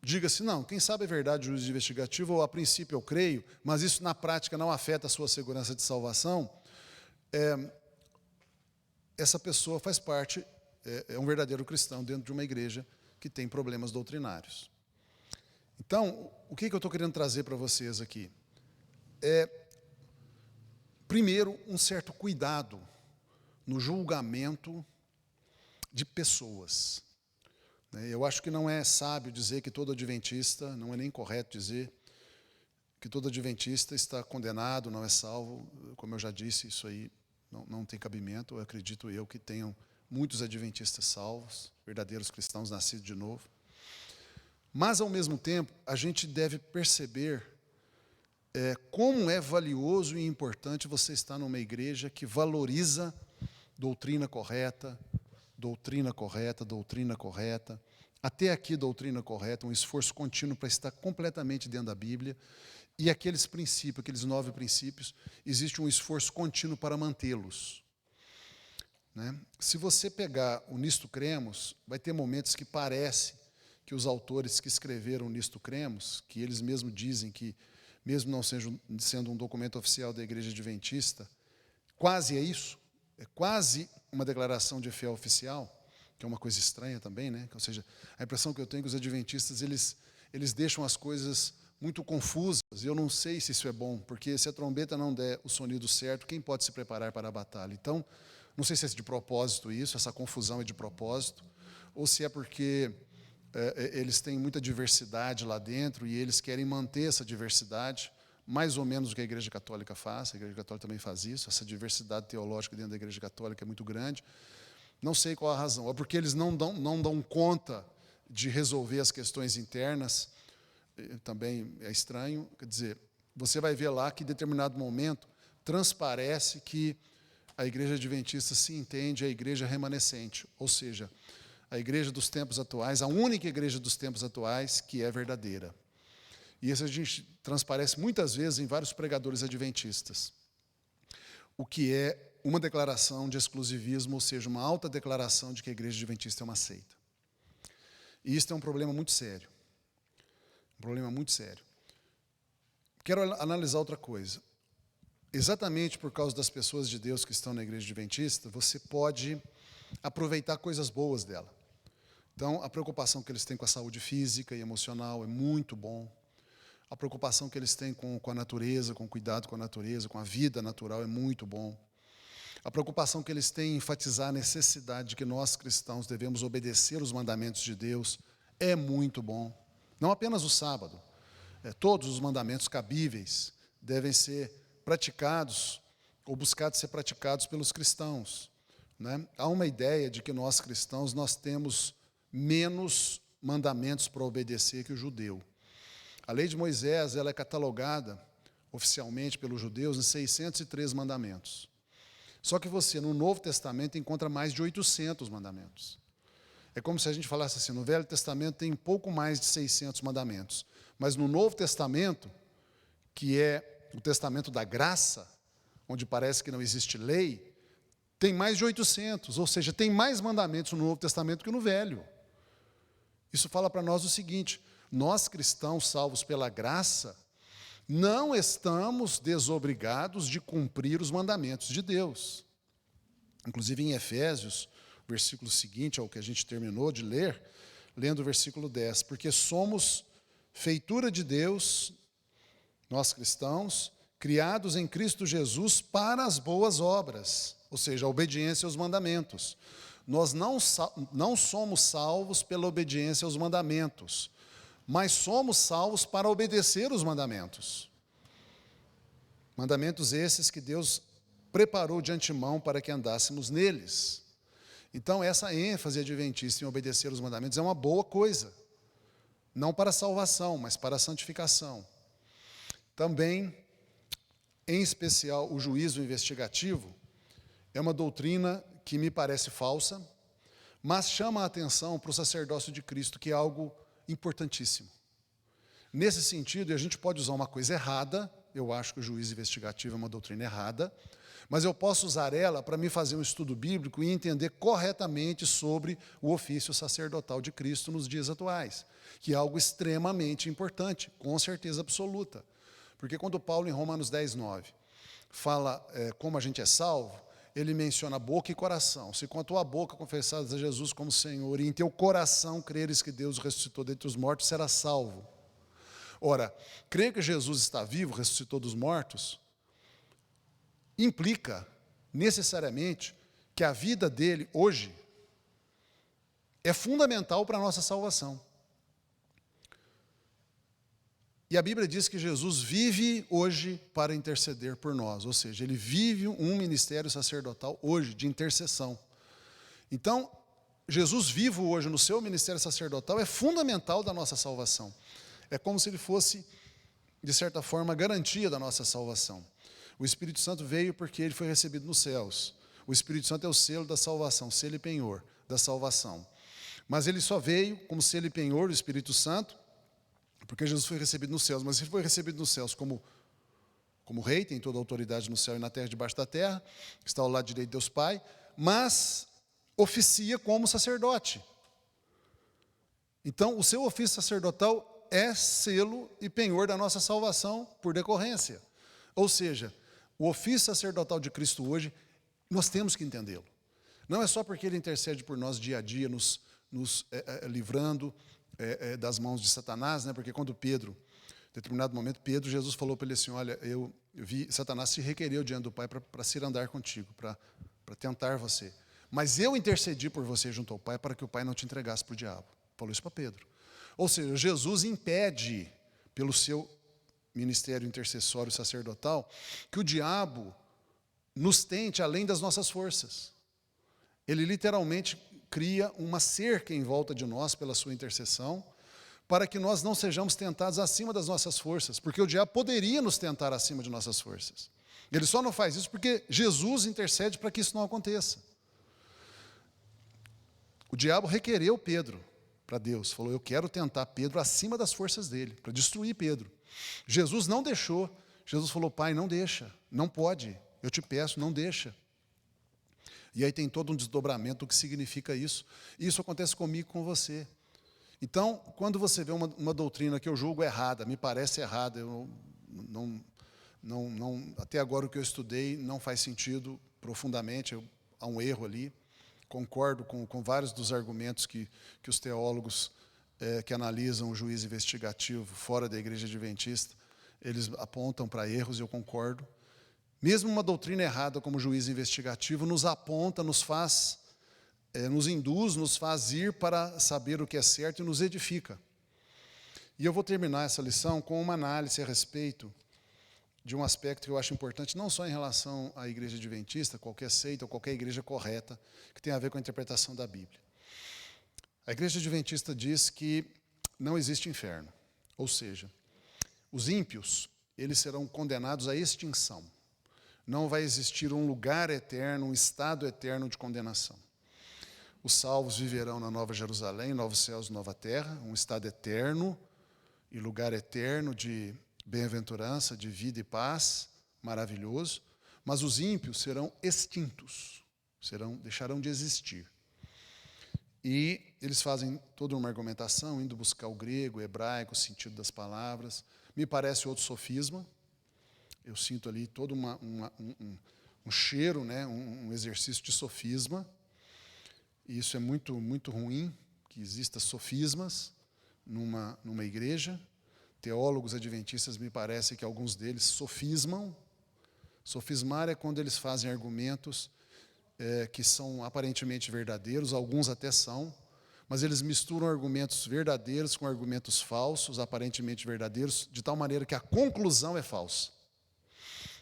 diga assim, não, quem sabe é verdade o juízo investigativo, ou a princípio eu creio, mas isso na prática não afeta a sua segurança de salvação, essa pessoa faz parte, é um verdadeiro cristão dentro de uma igreja que tem problemas doutrinários. Então, o que eu estou querendo trazer para vocês aqui? Primeiro, um certo cuidado no julgamento de pessoas. Eu acho que não é sábio dizer que todo adventista, não é nem correto dizer que todo adventista está condenado, não é salvo. Como eu já disse, isso aí não tem cabimento. Eu acredito que tenham muitos adventistas salvos, verdadeiros cristãos nascidos de novo. Mas, ao mesmo tempo, a gente deve perceber como é valioso e importante você estar numa igreja que valoriza doutrina correta, doutrina correta, doutrina correta. Até aqui, doutrina correta, um esforço contínuo para estar completamente dentro da Bíblia. E aqueles princípios, aqueles 9 princípios, existe um esforço contínuo para mantê-los. Se você pegar o Nisto Cremos, vai ter momentos que parece que os autores que escreveram o Nisto Cremos, que eles mesmos dizem que, mesmo não sendo um documento oficial da Igreja Adventista, quase é isso, é quase uma declaração de fé oficial, que é uma coisa estranha também, né? Ou seja, a impressão que eu tenho é que os adventistas, eles deixam as coisas muito confusas, e eu não sei se isso é bom, porque se a trombeta não der o sonido certo, quem pode se preparar para a batalha? Então, não sei se é de propósito isso, essa confusão é de propósito, ou se é porque eles têm muita diversidade lá dentro e eles querem manter essa diversidade, mais ou menos o que a Igreja Católica faz. A Igreja Católica também faz isso, essa diversidade teológica dentro da Igreja Católica é muito grande. Não sei qual a razão, é porque eles não dão conta de resolver as questões internas, também é estranho. Quer dizer, você vai ver lá que em determinado momento transparece que a Igreja Adventista se entende a igreja remanescente, ou seja, a igreja dos tempos atuais, a única igreja dos tempos atuais que é verdadeira. E isso a gente transparece muitas vezes em vários pregadores adventistas. O que é uma declaração de exclusivismo, ou seja, uma alta declaração de que a igreja adventista é uma seita. E isso é um problema muito sério. Um problema muito sério. Quero analisar outra coisa. Exatamente por causa das pessoas de Deus que estão na igreja adventista, você pode aproveitar coisas boas dela. Então, a preocupação que eles têm com a saúde física e emocional é muito bom. A preocupação que eles têm com a natureza, com o cuidado com a natureza, com a vida natural é muito bom. A preocupação que eles têm em enfatizar a necessidade de que nós, cristãos, devemos obedecer os mandamentos de Deus é muito bom. Não apenas o sábado. Todos os mandamentos cabíveis devem ser praticados ou buscados ser praticados pelos cristãos. Há uma ideia de que nós, cristãos, nós temos menos mandamentos para obedecer que o judeu. A lei de Moisés ela é catalogada oficialmente pelos judeus em 603 mandamentos. Só que você, no Novo Testamento, encontra mais de 800 mandamentos. É como se a gente falasse assim, no Velho Testamento tem pouco mais de 600 mandamentos. Mas no Novo Testamento, que é o Testamento da graça, onde parece que não existe lei, tem mais de 800, ou seja, tem mais mandamentos no Novo Testamento que no Velho. Isso fala para nós o seguinte, nós cristãos salvos pela graça, não estamos desobrigados de cumprir os mandamentos de Deus. Inclusive em Efésios, o versículo seguinte ao que a gente terminou de ler, lendo o versículo 10, porque somos feitura de Deus, nós cristãos, criados em Cristo Jesus para as boas obras, ou seja, a obediência aos mandamentos. Nós não somos salvos pela obediência aos mandamentos, mas somos salvos para obedecer os mandamentos. Mandamentos esses que Deus preparou de antemão para que andássemos neles. Então, essa ênfase adventista em obedecer os mandamentos é uma boa coisa. Não para a salvação, mas para a santificação. Também, em especial, o juízo investigativo é uma doutrina que me parece falsa, mas chama a atenção para o sacerdócio de Cristo, que é algo importantíssimo. Nesse sentido, a gente pode usar uma coisa errada, eu acho que o juízo investigativo é uma doutrina errada, mas eu posso usar ela para me fazer um estudo bíblico e entender corretamente sobre o ofício sacerdotal de Cristo nos dias atuais, que é algo extremamente importante, com certeza absoluta. Porque quando Paulo, em Romanos 10:9, fala como a gente é salvo, ele menciona boca e coração. Se com a tua boca confessares a Jesus como Senhor e em teu coração creres que Deus ressuscitou dentre os mortos, serás salvo. Ora, crer que Jesus está vivo, ressuscitou dos mortos, implica necessariamente que a vida dele hoje é fundamental para a nossa salvação. E a Bíblia diz que Jesus vive hoje para interceder por nós, ou seja, ele vive um ministério sacerdotal hoje de intercessão. Então, Jesus vivo hoje no seu ministério sacerdotal é fundamental da nossa salvação. É como se ele fosse, de certa forma, a garantia da nossa salvação. O Espírito Santo veio porque ele foi recebido nos céus. O Espírito Santo é o selo da salvação, selo e penhor da salvação. Mas ele só veio como selo e penhor do Espírito Santo, porque Jesus foi recebido nos céus. Mas ele foi recebido nos céus como rei, tem toda a autoridade no céu e na terra, debaixo da terra, está ao lado direito de Deus Pai, mas oficia como sacerdote. Então, o seu ofício sacerdotal é selo e penhor da nossa salvação por decorrência. Ou seja, o ofício sacerdotal de Cristo hoje, nós temos que entendê-lo. Não é só porque ele intercede por nós dia a dia, nos livrando das mãos de Satanás, né? Porque quando Pedro, em determinado momento, Jesus falou para ele assim, olha, eu vi, Satanás se requereu diante do Pai para se ir andar contigo, para tentar você. Mas eu intercedi por você junto ao Pai para que o Pai não te entregasse para o diabo. Falou isso para Pedro. Ou seja, Jesus impede, pelo seu ministério intercessório sacerdotal, que o diabo nos tente além das nossas forças. Ele literalmente cria uma cerca em volta de nós pela sua intercessão, para que nós não sejamos tentados acima das nossas forças, porque o diabo poderia nos tentar acima de nossas forças. Ele só não faz isso porque Jesus intercede para que isso não aconteça. O diabo requereu Pedro para Deus, falou, eu quero tentar Pedro acima das forças dele, para destruir Pedro. Jesus não deixou, Jesus falou, Pai, não deixa, não pode, eu te peço, não deixa. E aí tem todo um desdobramento do que significa isso, e isso acontece comigo e com você. Então, quando você vê uma doutrina que eu julgo errada, me parece errada, eu até agora o que eu estudei não faz sentido profundamente, há um erro ali. Concordo com vários dos argumentos que os teólogos que analisam o juízo investigativo fora da igreja adventista, eles apontam para erros, e eu concordo. Mesmo uma doutrina errada como o juízo investigativo nos aponta, nos faz, nos induz, nos faz ir para saber o que é certo e nos edifica. E eu vou terminar essa lição com uma análise a respeito de um aspecto que eu acho importante, não só em relação à igreja adventista, qualquer seita ou qualquer igreja correta, que tem a ver com a interpretação da Bíblia. A igreja adventista diz que não existe inferno, ou seja, os ímpios, eles serão condenados à extinção. Não vai existir um lugar eterno, um estado eterno de condenação. Os salvos viverão na Nova Jerusalém, novos céus, nova terra, um estado eterno e lugar eterno de bem-aventurança, de vida e paz, maravilhoso, mas os ímpios serão extintos, deixarão de existir. E eles fazem toda uma argumentação, indo buscar o grego, o hebraico, o sentido das palavras. Me parece outro sofisma, eu sinto ali todo um cheiro, né, um exercício de sofisma, e isso é muito, muito ruim, que exista sofismas numa igreja. Teólogos adventistas, me parece que alguns deles sofismam. Sofismar é quando eles fazem argumentos que são aparentemente verdadeiros, alguns até são, mas eles misturam argumentos verdadeiros com argumentos falsos, aparentemente verdadeiros, de tal maneira que a conclusão é falsa.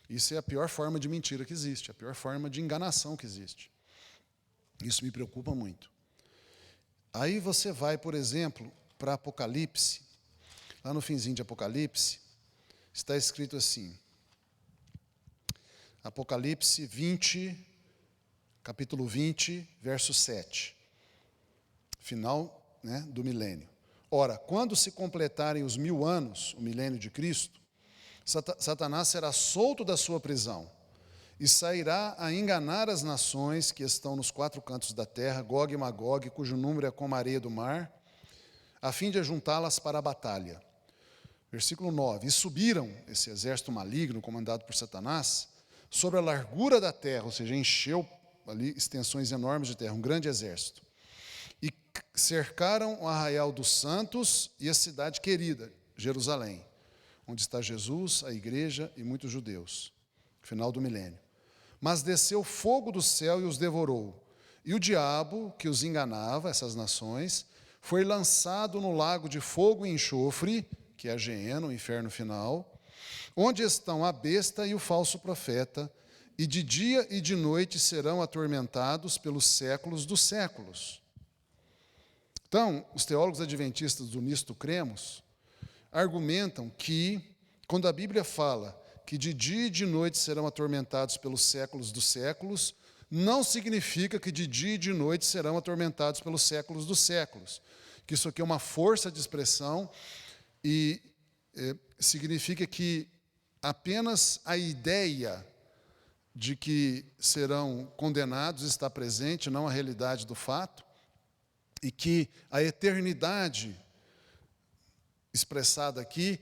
Isso é a pior forma de mentira que existe, a pior forma de enganação que existe. Isso me preocupa muito. Aí você vai, por exemplo, para Apocalipse. Lá no finzinho de Apocalipse, está escrito assim. Apocalipse 20, capítulo 20, verso 7. Final, né, do milênio. Ora, quando se completarem os 1000 anos, o milênio de Cristo, Satanás será solto da sua prisão e sairá a enganar as nações que estão nos 4 cantos da terra, Gog e Magog, cujo número é como a areia do mar, a fim de ajuntá-las para a batalha. Versículo 9. E subiram, esse exército maligno, comandado por Satanás, sobre a largura da terra, ou seja, encheu ali extensões enormes de terra, um grande exército. E cercaram o arraial dos santos e a cidade querida, Jerusalém, onde está Jesus, a igreja e muitos judeus. Final do milênio. Mas desceu fogo do céu e os devorou. E o diabo, que os enganava, essas nações, foi lançado no lago de fogo e enxofre, que é a Geena, o inferno final, onde estão a besta e o falso profeta, e de dia e de noite serão atormentados pelos séculos dos séculos. Então, os teólogos adventistas do Nisto Cremos argumentam que, quando a Bíblia fala que de dia e de noite serão atormentados pelos séculos dos séculos, não significa que de dia e de noite serão atormentados pelos séculos dos séculos. Que isso aqui é uma força de expressão e significa que apenas a ideia de que serão condenados está presente, não a realidade do fato, e que a eternidade expressada aqui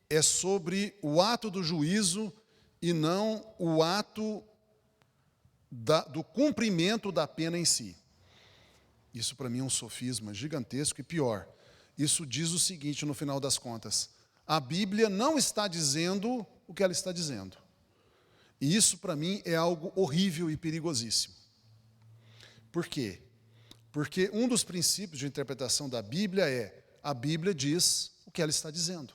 é sobre o ato do juízo e não o ato do cumprimento da pena em si. Isso para mim é um sofisma gigantesco e pior. Isso diz o seguinte no final das contas: a Bíblia não está dizendo o que ela está dizendo. E isso para mim é algo horrível e perigosíssimo. Por quê? Porque um dos princípios de interpretação da Bíblia é: a Bíblia diz o que ela está dizendo.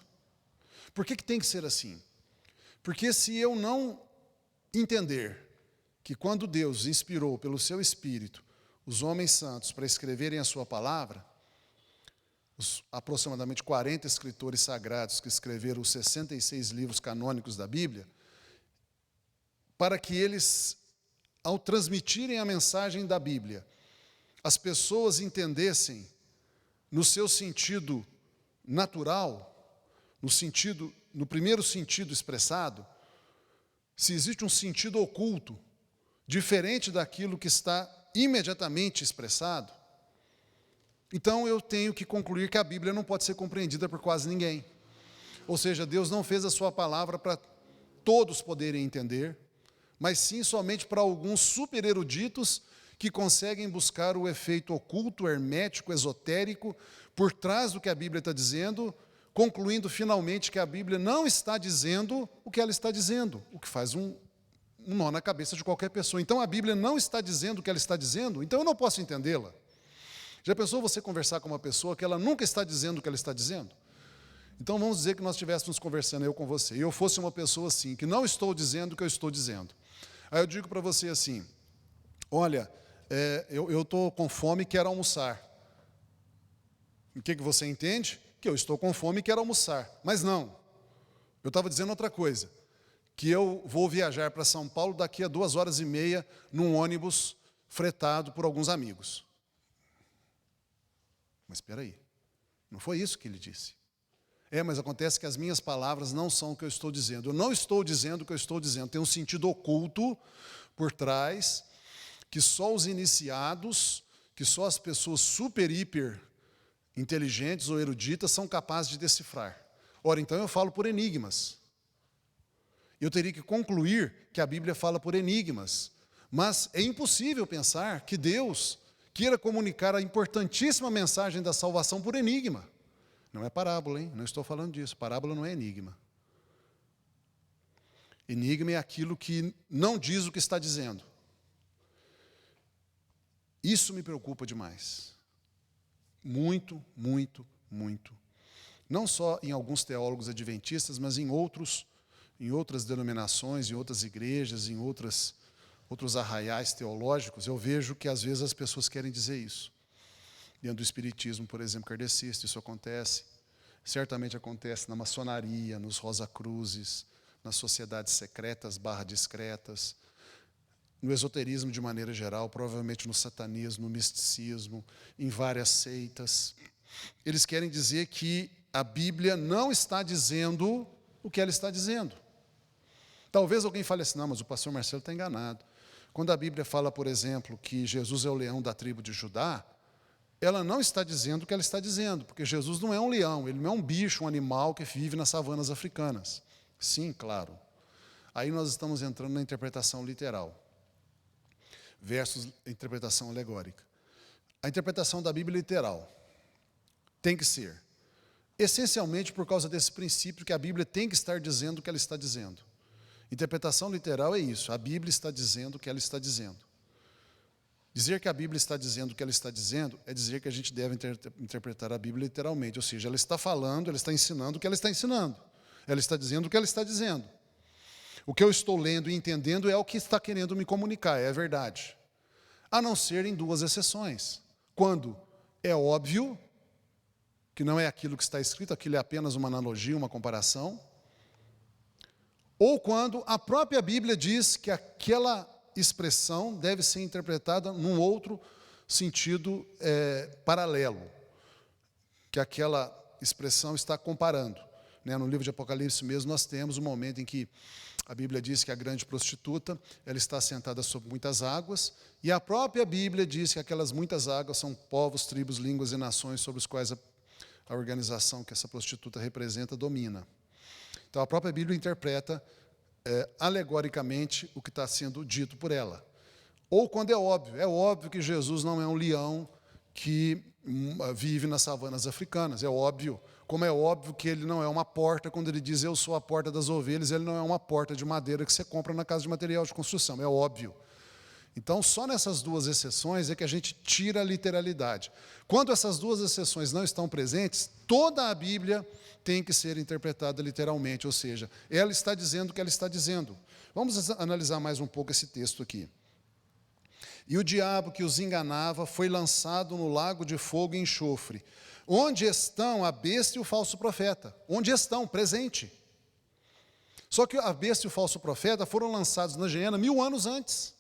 Por que tem que ser assim? Porque se eu não entender que quando Deus inspirou pelo seu Espírito os homens santos para escreverem a sua palavra, os aproximadamente 40 escritores sagrados que escreveram os 66 livros canônicos da Bíblia, para que eles, ao transmitirem a mensagem da Bíblia, as pessoas entendessem no seu sentido natural, no primeiro sentido expressado, se existe um sentido oculto, diferente daquilo que está imediatamente expressado, então eu tenho que concluir que a Bíblia não pode ser compreendida por quase ninguém. Ou seja, Deus não fez a sua palavra para todos poderem entender, mas sim somente para alguns super eruditos que conseguem buscar o efeito oculto, hermético, esotérico, por trás do que a Bíblia está dizendo, concluindo finalmente que a Bíblia não está dizendo o que ela está dizendo, o que faz um nó na cabeça de qualquer pessoa. Então a Bíblia não está dizendo o que ela está dizendo, então eu não posso entendê-la. Já pensou você conversar com uma pessoa que ela nunca está dizendo o que ela está dizendo? Então vamos dizer que nós estivéssemos conversando, eu com você, e eu fosse uma pessoa assim, que não estou dizendo o que eu estou dizendo. Aí eu digo para você assim: olha, eu estou com fome e quero almoçar. O que você entende? Que eu estou com fome e quero almoçar. Mas não, eu estava dizendo outra coisa, que eu vou viajar para São Paulo daqui a 2h30 num ônibus fretado por alguns amigos. Mas espera aí, não foi isso que ele disse. Mas acontece que as minhas palavras não são o que eu estou dizendo. Eu não estou dizendo o que eu estou dizendo. Tem um sentido oculto por trás, que só os iniciados, que só as pessoas super, hiper inteligentes ou eruditas são capazes de decifrar. Ora, então eu falo por enigmas. Eu teria que concluir que a Bíblia fala por enigmas. Mas é impossível pensar que Deus queira comunicar a importantíssima mensagem da salvação por enigma. Não é parábola, hein? Não estou falando disso. Parábola não é enigma. Enigma é aquilo que não diz o que está dizendo. Isso me preocupa demais. Muito, muito, muito. Não só em alguns teólogos adventistas, mas em outras denominações, em outras igrejas, em outras outros arraiais teológicos, eu vejo que às vezes as pessoas querem dizer isso. Dentro do espiritismo, por exemplo, kardecista, isso acontece. Certamente acontece na maçonaria, nos Rosacruzes, nas sociedades secretas / discretas, no esoterismo de maneira geral, provavelmente no satanismo, no misticismo, em várias seitas. Eles querem dizer que a Bíblia não está dizendo o que ela está dizendo. Talvez alguém fale assim, não, mas o pastor Marcelo está enganado. Quando a Bíblia fala, por exemplo, que Jesus é o leão da tribo de Judá, ela não está dizendo o que ela está dizendo, porque Jesus não é um leão, ele não é um bicho, um animal que vive nas savanas africanas. Sim, claro. Aí nós estamos entrando na interpretação literal versus a interpretação alegórica. A interpretação da Bíblia literal tem que ser, essencialmente por causa desse princípio que a Bíblia tem que estar dizendo o que ela está dizendo. Interpretação literal é isso, a Bíblia está dizendo o que ela está dizendo. Dizer que a Bíblia está dizendo o que ela está dizendo é dizer que a gente deve interpretar a Bíblia literalmente, ou seja, ela está falando, ela está ensinando o que ela está ensinando. Ela está dizendo o que ela está dizendo. O que eu estou lendo e entendendo é o que está querendo me comunicar, é a verdade. A não ser em duas exceções. Quando é óbvio que não é aquilo que está escrito, aquilo é apenas uma analogia, uma comparação. Ou quando a própria Bíblia diz que aquela expressão deve ser interpretada num outro sentido paralelo, que aquela expressão está comparando. No livro de Apocalipse mesmo nós temos um momento em que a Bíblia diz que a grande prostituta, ela está sentada sobre muitas águas, e a própria Bíblia diz que aquelas muitas águas são povos, tribos, línguas e nações sobre os quais a organização que essa prostituta representa domina. Então a própria Bíblia interpreta alegoricamente o que está sendo dito por ela. Ou quando é óbvio que Jesus não é um leão que vive nas savanas africanas, é óbvio, como é óbvio que ele não é uma porta, quando ele diz eu sou a porta das ovelhas, ele não é uma porta de madeira que você compra na casa de material de construção, é óbvio. Então, só nessas duas exceções é que a gente tira a literalidade. Quando essas duas exceções não estão presentes, toda a Bíblia tem que ser interpretada literalmente, ou seja, ela está dizendo o que ela está dizendo. Vamos analisar mais um pouco esse texto aqui. E o diabo que os enganava foi lançado no lago de fogo e enxofre, onde estão a besta e o falso profeta. Onde estão? Presente. Só que a besta e o falso profeta foram lançados na geena 1000 anos antes.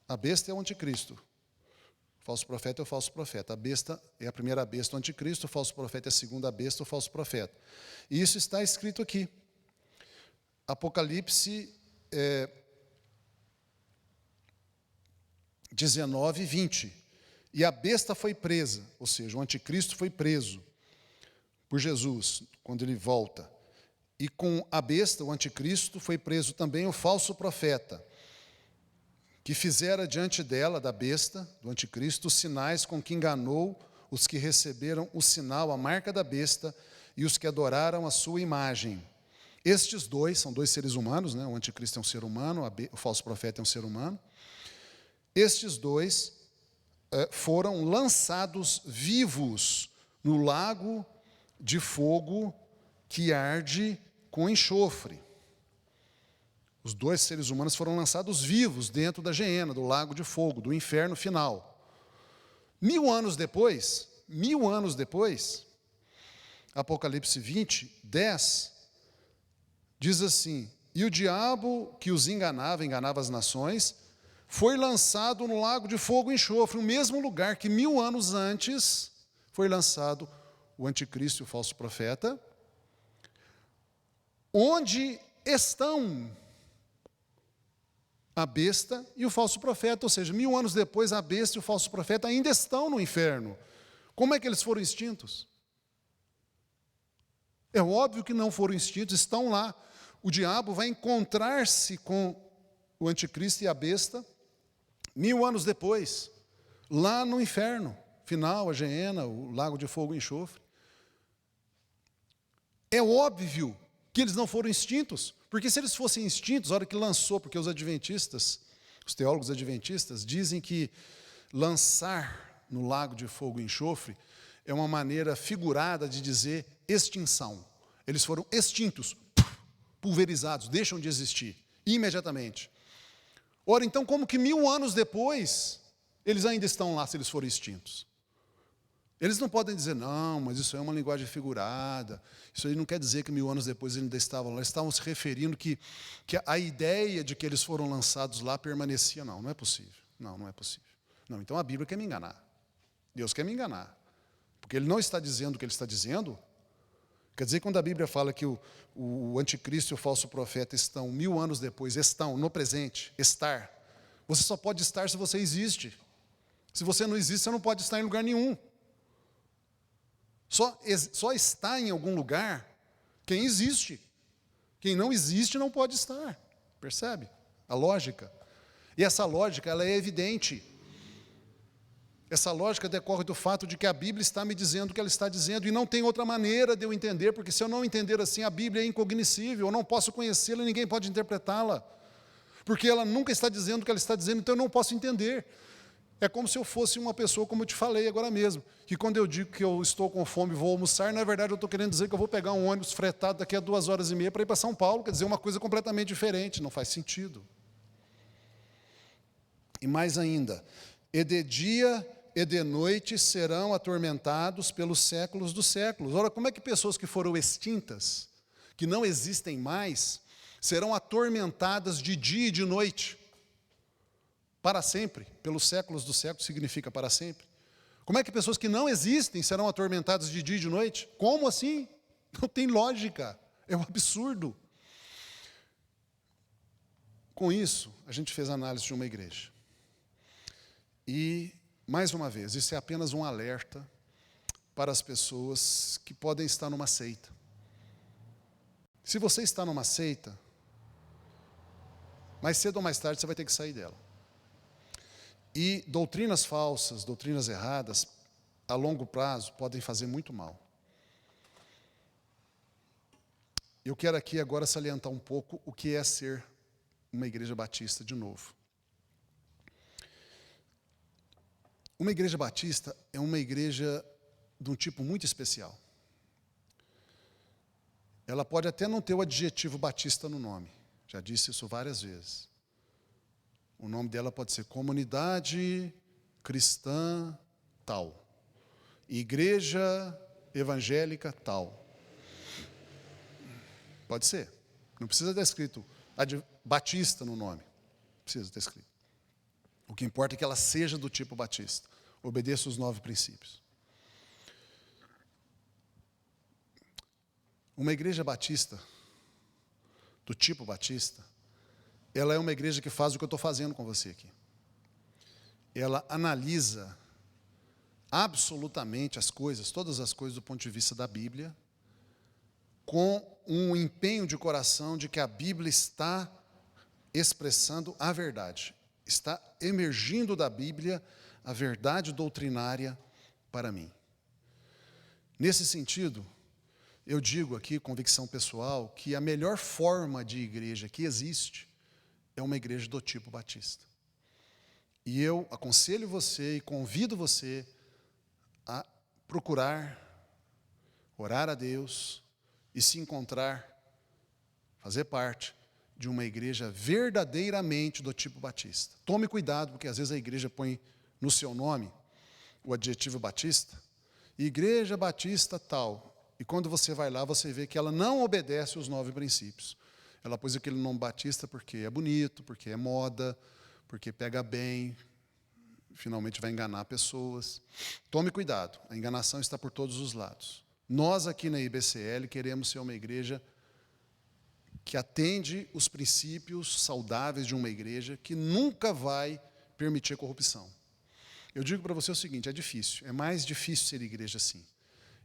A besta é o anticristo. O falso profeta é o falso profeta. A besta é a primeira besta, o anticristo. O falso profeta é a segunda besta, o falso profeta. E isso está escrito aqui. Apocalipse 19, 20. E a besta foi presa, ou seja, o anticristo foi preso por Jesus, quando ele volta. E com a besta, o anticristo, foi preso também o falso profeta, que fizera diante dela, da besta, do anticristo, os sinais com que enganou os que receberam o sinal, a marca da besta, e os que adoraram a sua imagem. Estes dois, são dois seres humanos, o anticristo é um ser humano, o falso profeta é um ser humano. Estes dois foram lançados vivos no lago de fogo que arde com enxofre. Os dois seres humanos foram lançados vivos dentro da geena, do lago de fogo, do inferno final. 1000 anos depois, Apocalipse 20, 10, diz assim, e o diabo que os enganava as nações, foi lançado no lago de fogo e enxofre, no mesmo lugar que 1000 anos antes foi lançado o anticristo e o falso profeta, onde estão a besta e o falso profeta, ou seja, 1000 anos depois a besta e o falso profeta ainda estão no inferno. Como é que eles foram extintos? É óbvio que não foram extintos, estão lá. O diabo vai encontrar-se com o anticristo e a besta 1000 anos depois, lá no inferno final, a geena, o lago de fogo e enxofre. É óbvio que eles não foram extintos, porque se eles fossem extintos, a hora que lançou, porque os adventistas, os teólogos adventistas, dizem que lançar no lago de fogo e enxofre é uma maneira figurada de dizer extinção. Eles foram extintos, pulverizados, deixam de existir, imediatamente. Ora, então, como que 1000 anos depois, eles ainda estão lá se eles foram extintos? Eles não podem dizer, não, mas isso é uma linguagem figurada, isso aí não quer dizer que 1000 anos depois eles ainda estavam lá. Eles estavam se referindo que a ideia de que eles foram lançados lá permanecia. Não, não é possível. Não é possível. Não, então a Bíblia quer me enganar. Deus quer me enganar. Porque Ele não está dizendo o que Ele está dizendo. Quer dizer, quando a Bíblia fala que o anticristo e o falso profeta estão 1000 anos depois, estão no presente, estar. Você só pode estar se você existe. Se você não existe, você não pode estar em lugar nenhum. Só está em algum lugar quem existe. Quem não existe não pode estar. Percebe? A lógica. E essa lógica, ela é evidente. Essa lógica decorre do fato de que a Bíblia está me dizendo o que ela está dizendo, e não tem outra maneira de eu entender, porque se eu não entender assim, a Bíblia é incognoscível, eu não posso conhecê-la e ninguém pode interpretá-la. Porque ela nunca está dizendo o que ela está dizendo, então eu não posso entender. É como se eu fosse uma pessoa, como eu te falei agora mesmo, que quando eu digo que eu estou com fome e vou almoçar, na verdade eu estou querendo dizer que eu vou pegar um ônibus fretado daqui a 2h30 para ir para São Paulo, quer dizer, uma coisa completamente diferente, não faz sentido. E mais ainda, e de dia e de noite serão atormentados pelos séculos dos séculos. Ora, como é que pessoas que foram extintas, que não existem mais, serão atormentadas de dia e de noite? Para sempre, pelos séculos dos séculos, significa para sempre. Como é que pessoas que não existem serão atormentadas de dia e de noite? Como assim? Não tem lógica, é um absurdo. Com isso, a gente fez análise de uma igreja. E, mais uma vez, isso é apenas um alerta para as pessoas que podem estar numa seita. Se você está numa seita, mais cedo ou mais tarde você vai ter que sair dela. E doutrinas falsas, doutrinas erradas, a longo prazo, podem fazer muito mal. Eu quero aqui agora salientar um pouco o que é ser uma igreja batista de novo. Uma igreja batista é uma igreja de um tipo muito especial. Ela pode até não ter o adjetivo batista no nome, já disse isso várias vezes. O nome dela pode ser Comunidade Cristã Tal, Igreja Evangélica Tal. Pode ser. Não precisa ter escrito Batista no nome. Não precisa ter escrito. O que importa é que ela seja do tipo batista. Obedeça os 9 princípios. Uma igreja batista, do tipo batista, ela é uma igreja que faz o que eu estou fazendo com você aqui. Ela analisa absolutamente as coisas, todas as coisas do ponto de vista da Bíblia, com um empenho de coração de que a Bíblia está expressando a verdade. Está emergindo da Bíblia a verdade doutrinária para mim. Nesse sentido, eu digo aqui, convicção pessoal, que a melhor forma de igreja que existe é uma igreja do tipo batista. E eu aconselho você e convido você a procurar, orar a Deus e se encontrar, fazer parte de uma igreja verdadeiramente do tipo batista. Tome cuidado, porque às vezes a igreja põe no seu nome o adjetivo batista, igreja batista tal, e quando você vai lá, você vê que ela não obedece os 9 princípios. Ela pôs aquele nome batista porque é bonito, porque é moda, porque pega bem, finalmente vai enganar pessoas. Tome cuidado, a enganação está por todos os lados. Nós aqui na IBCL queremos ser uma igreja que atende os princípios saudáveis de uma igreja, que nunca vai permitir corrupção. Eu digo para você o seguinte, é mais difícil ser igreja assim.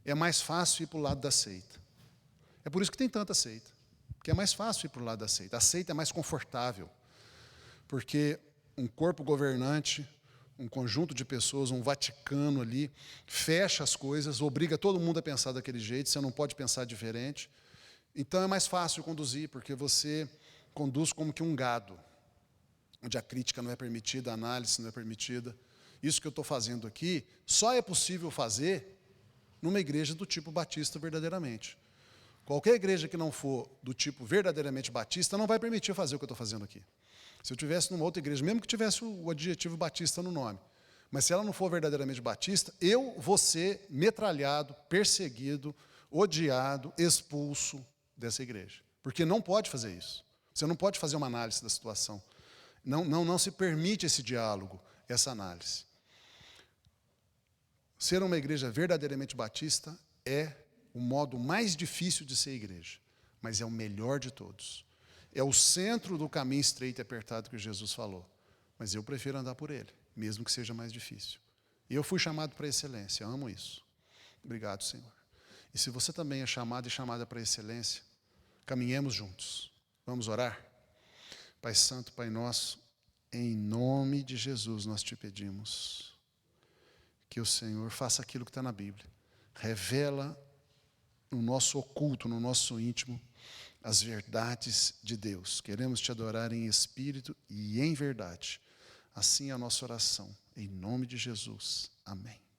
É mais fácil ir para o lado da seita. É por isso que tem tanta seita. Porque é mais fácil ir para o lado da seita. A seita é mais confortável. Porque um corpo governante, um conjunto de pessoas, um Vaticano ali, fecha as coisas, obriga todo mundo a pensar daquele jeito, você não pode pensar diferente. Então é mais fácil conduzir, porque você conduz como que um gado, onde a crítica não é permitida, a análise não é permitida. Isso que eu estou fazendo aqui, só é possível fazer numa igreja do tipo batista verdadeiramente. Qualquer igreja que não for do tipo verdadeiramente batista não vai permitir eu fazer o que eu estou fazendo aqui. Se eu tivesse numa outra igreja, mesmo que tivesse o adjetivo batista no nome, mas se ela não for verdadeiramente batista, eu vou ser metralhado, perseguido, odiado, expulso dessa igreja. Porque não pode fazer isso. Você não pode fazer uma análise da situação. Não se permite esse diálogo, essa análise. Ser uma igreja verdadeiramente batista é o modo mais difícil de ser igreja, mas é o melhor de todos. É o centro do caminho estreito e apertado que Jesus falou. Mas eu prefiro andar por ele, mesmo que seja mais difícil. E eu fui chamado para a excelência, amo isso. Obrigado, Senhor. E se você também é chamado e chamada para a excelência, caminhemos juntos. Vamos orar? Pai Santo, Pai Nosso, em nome de Jesus nós te pedimos que o Senhor faça aquilo que está na Bíblia. Revela no nosso oculto, no nosso íntimo, as verdades de Deus. Queremos te adorar em espírito e em verdade. Assim é a nossa oração. Em nome de Jesus. Amém.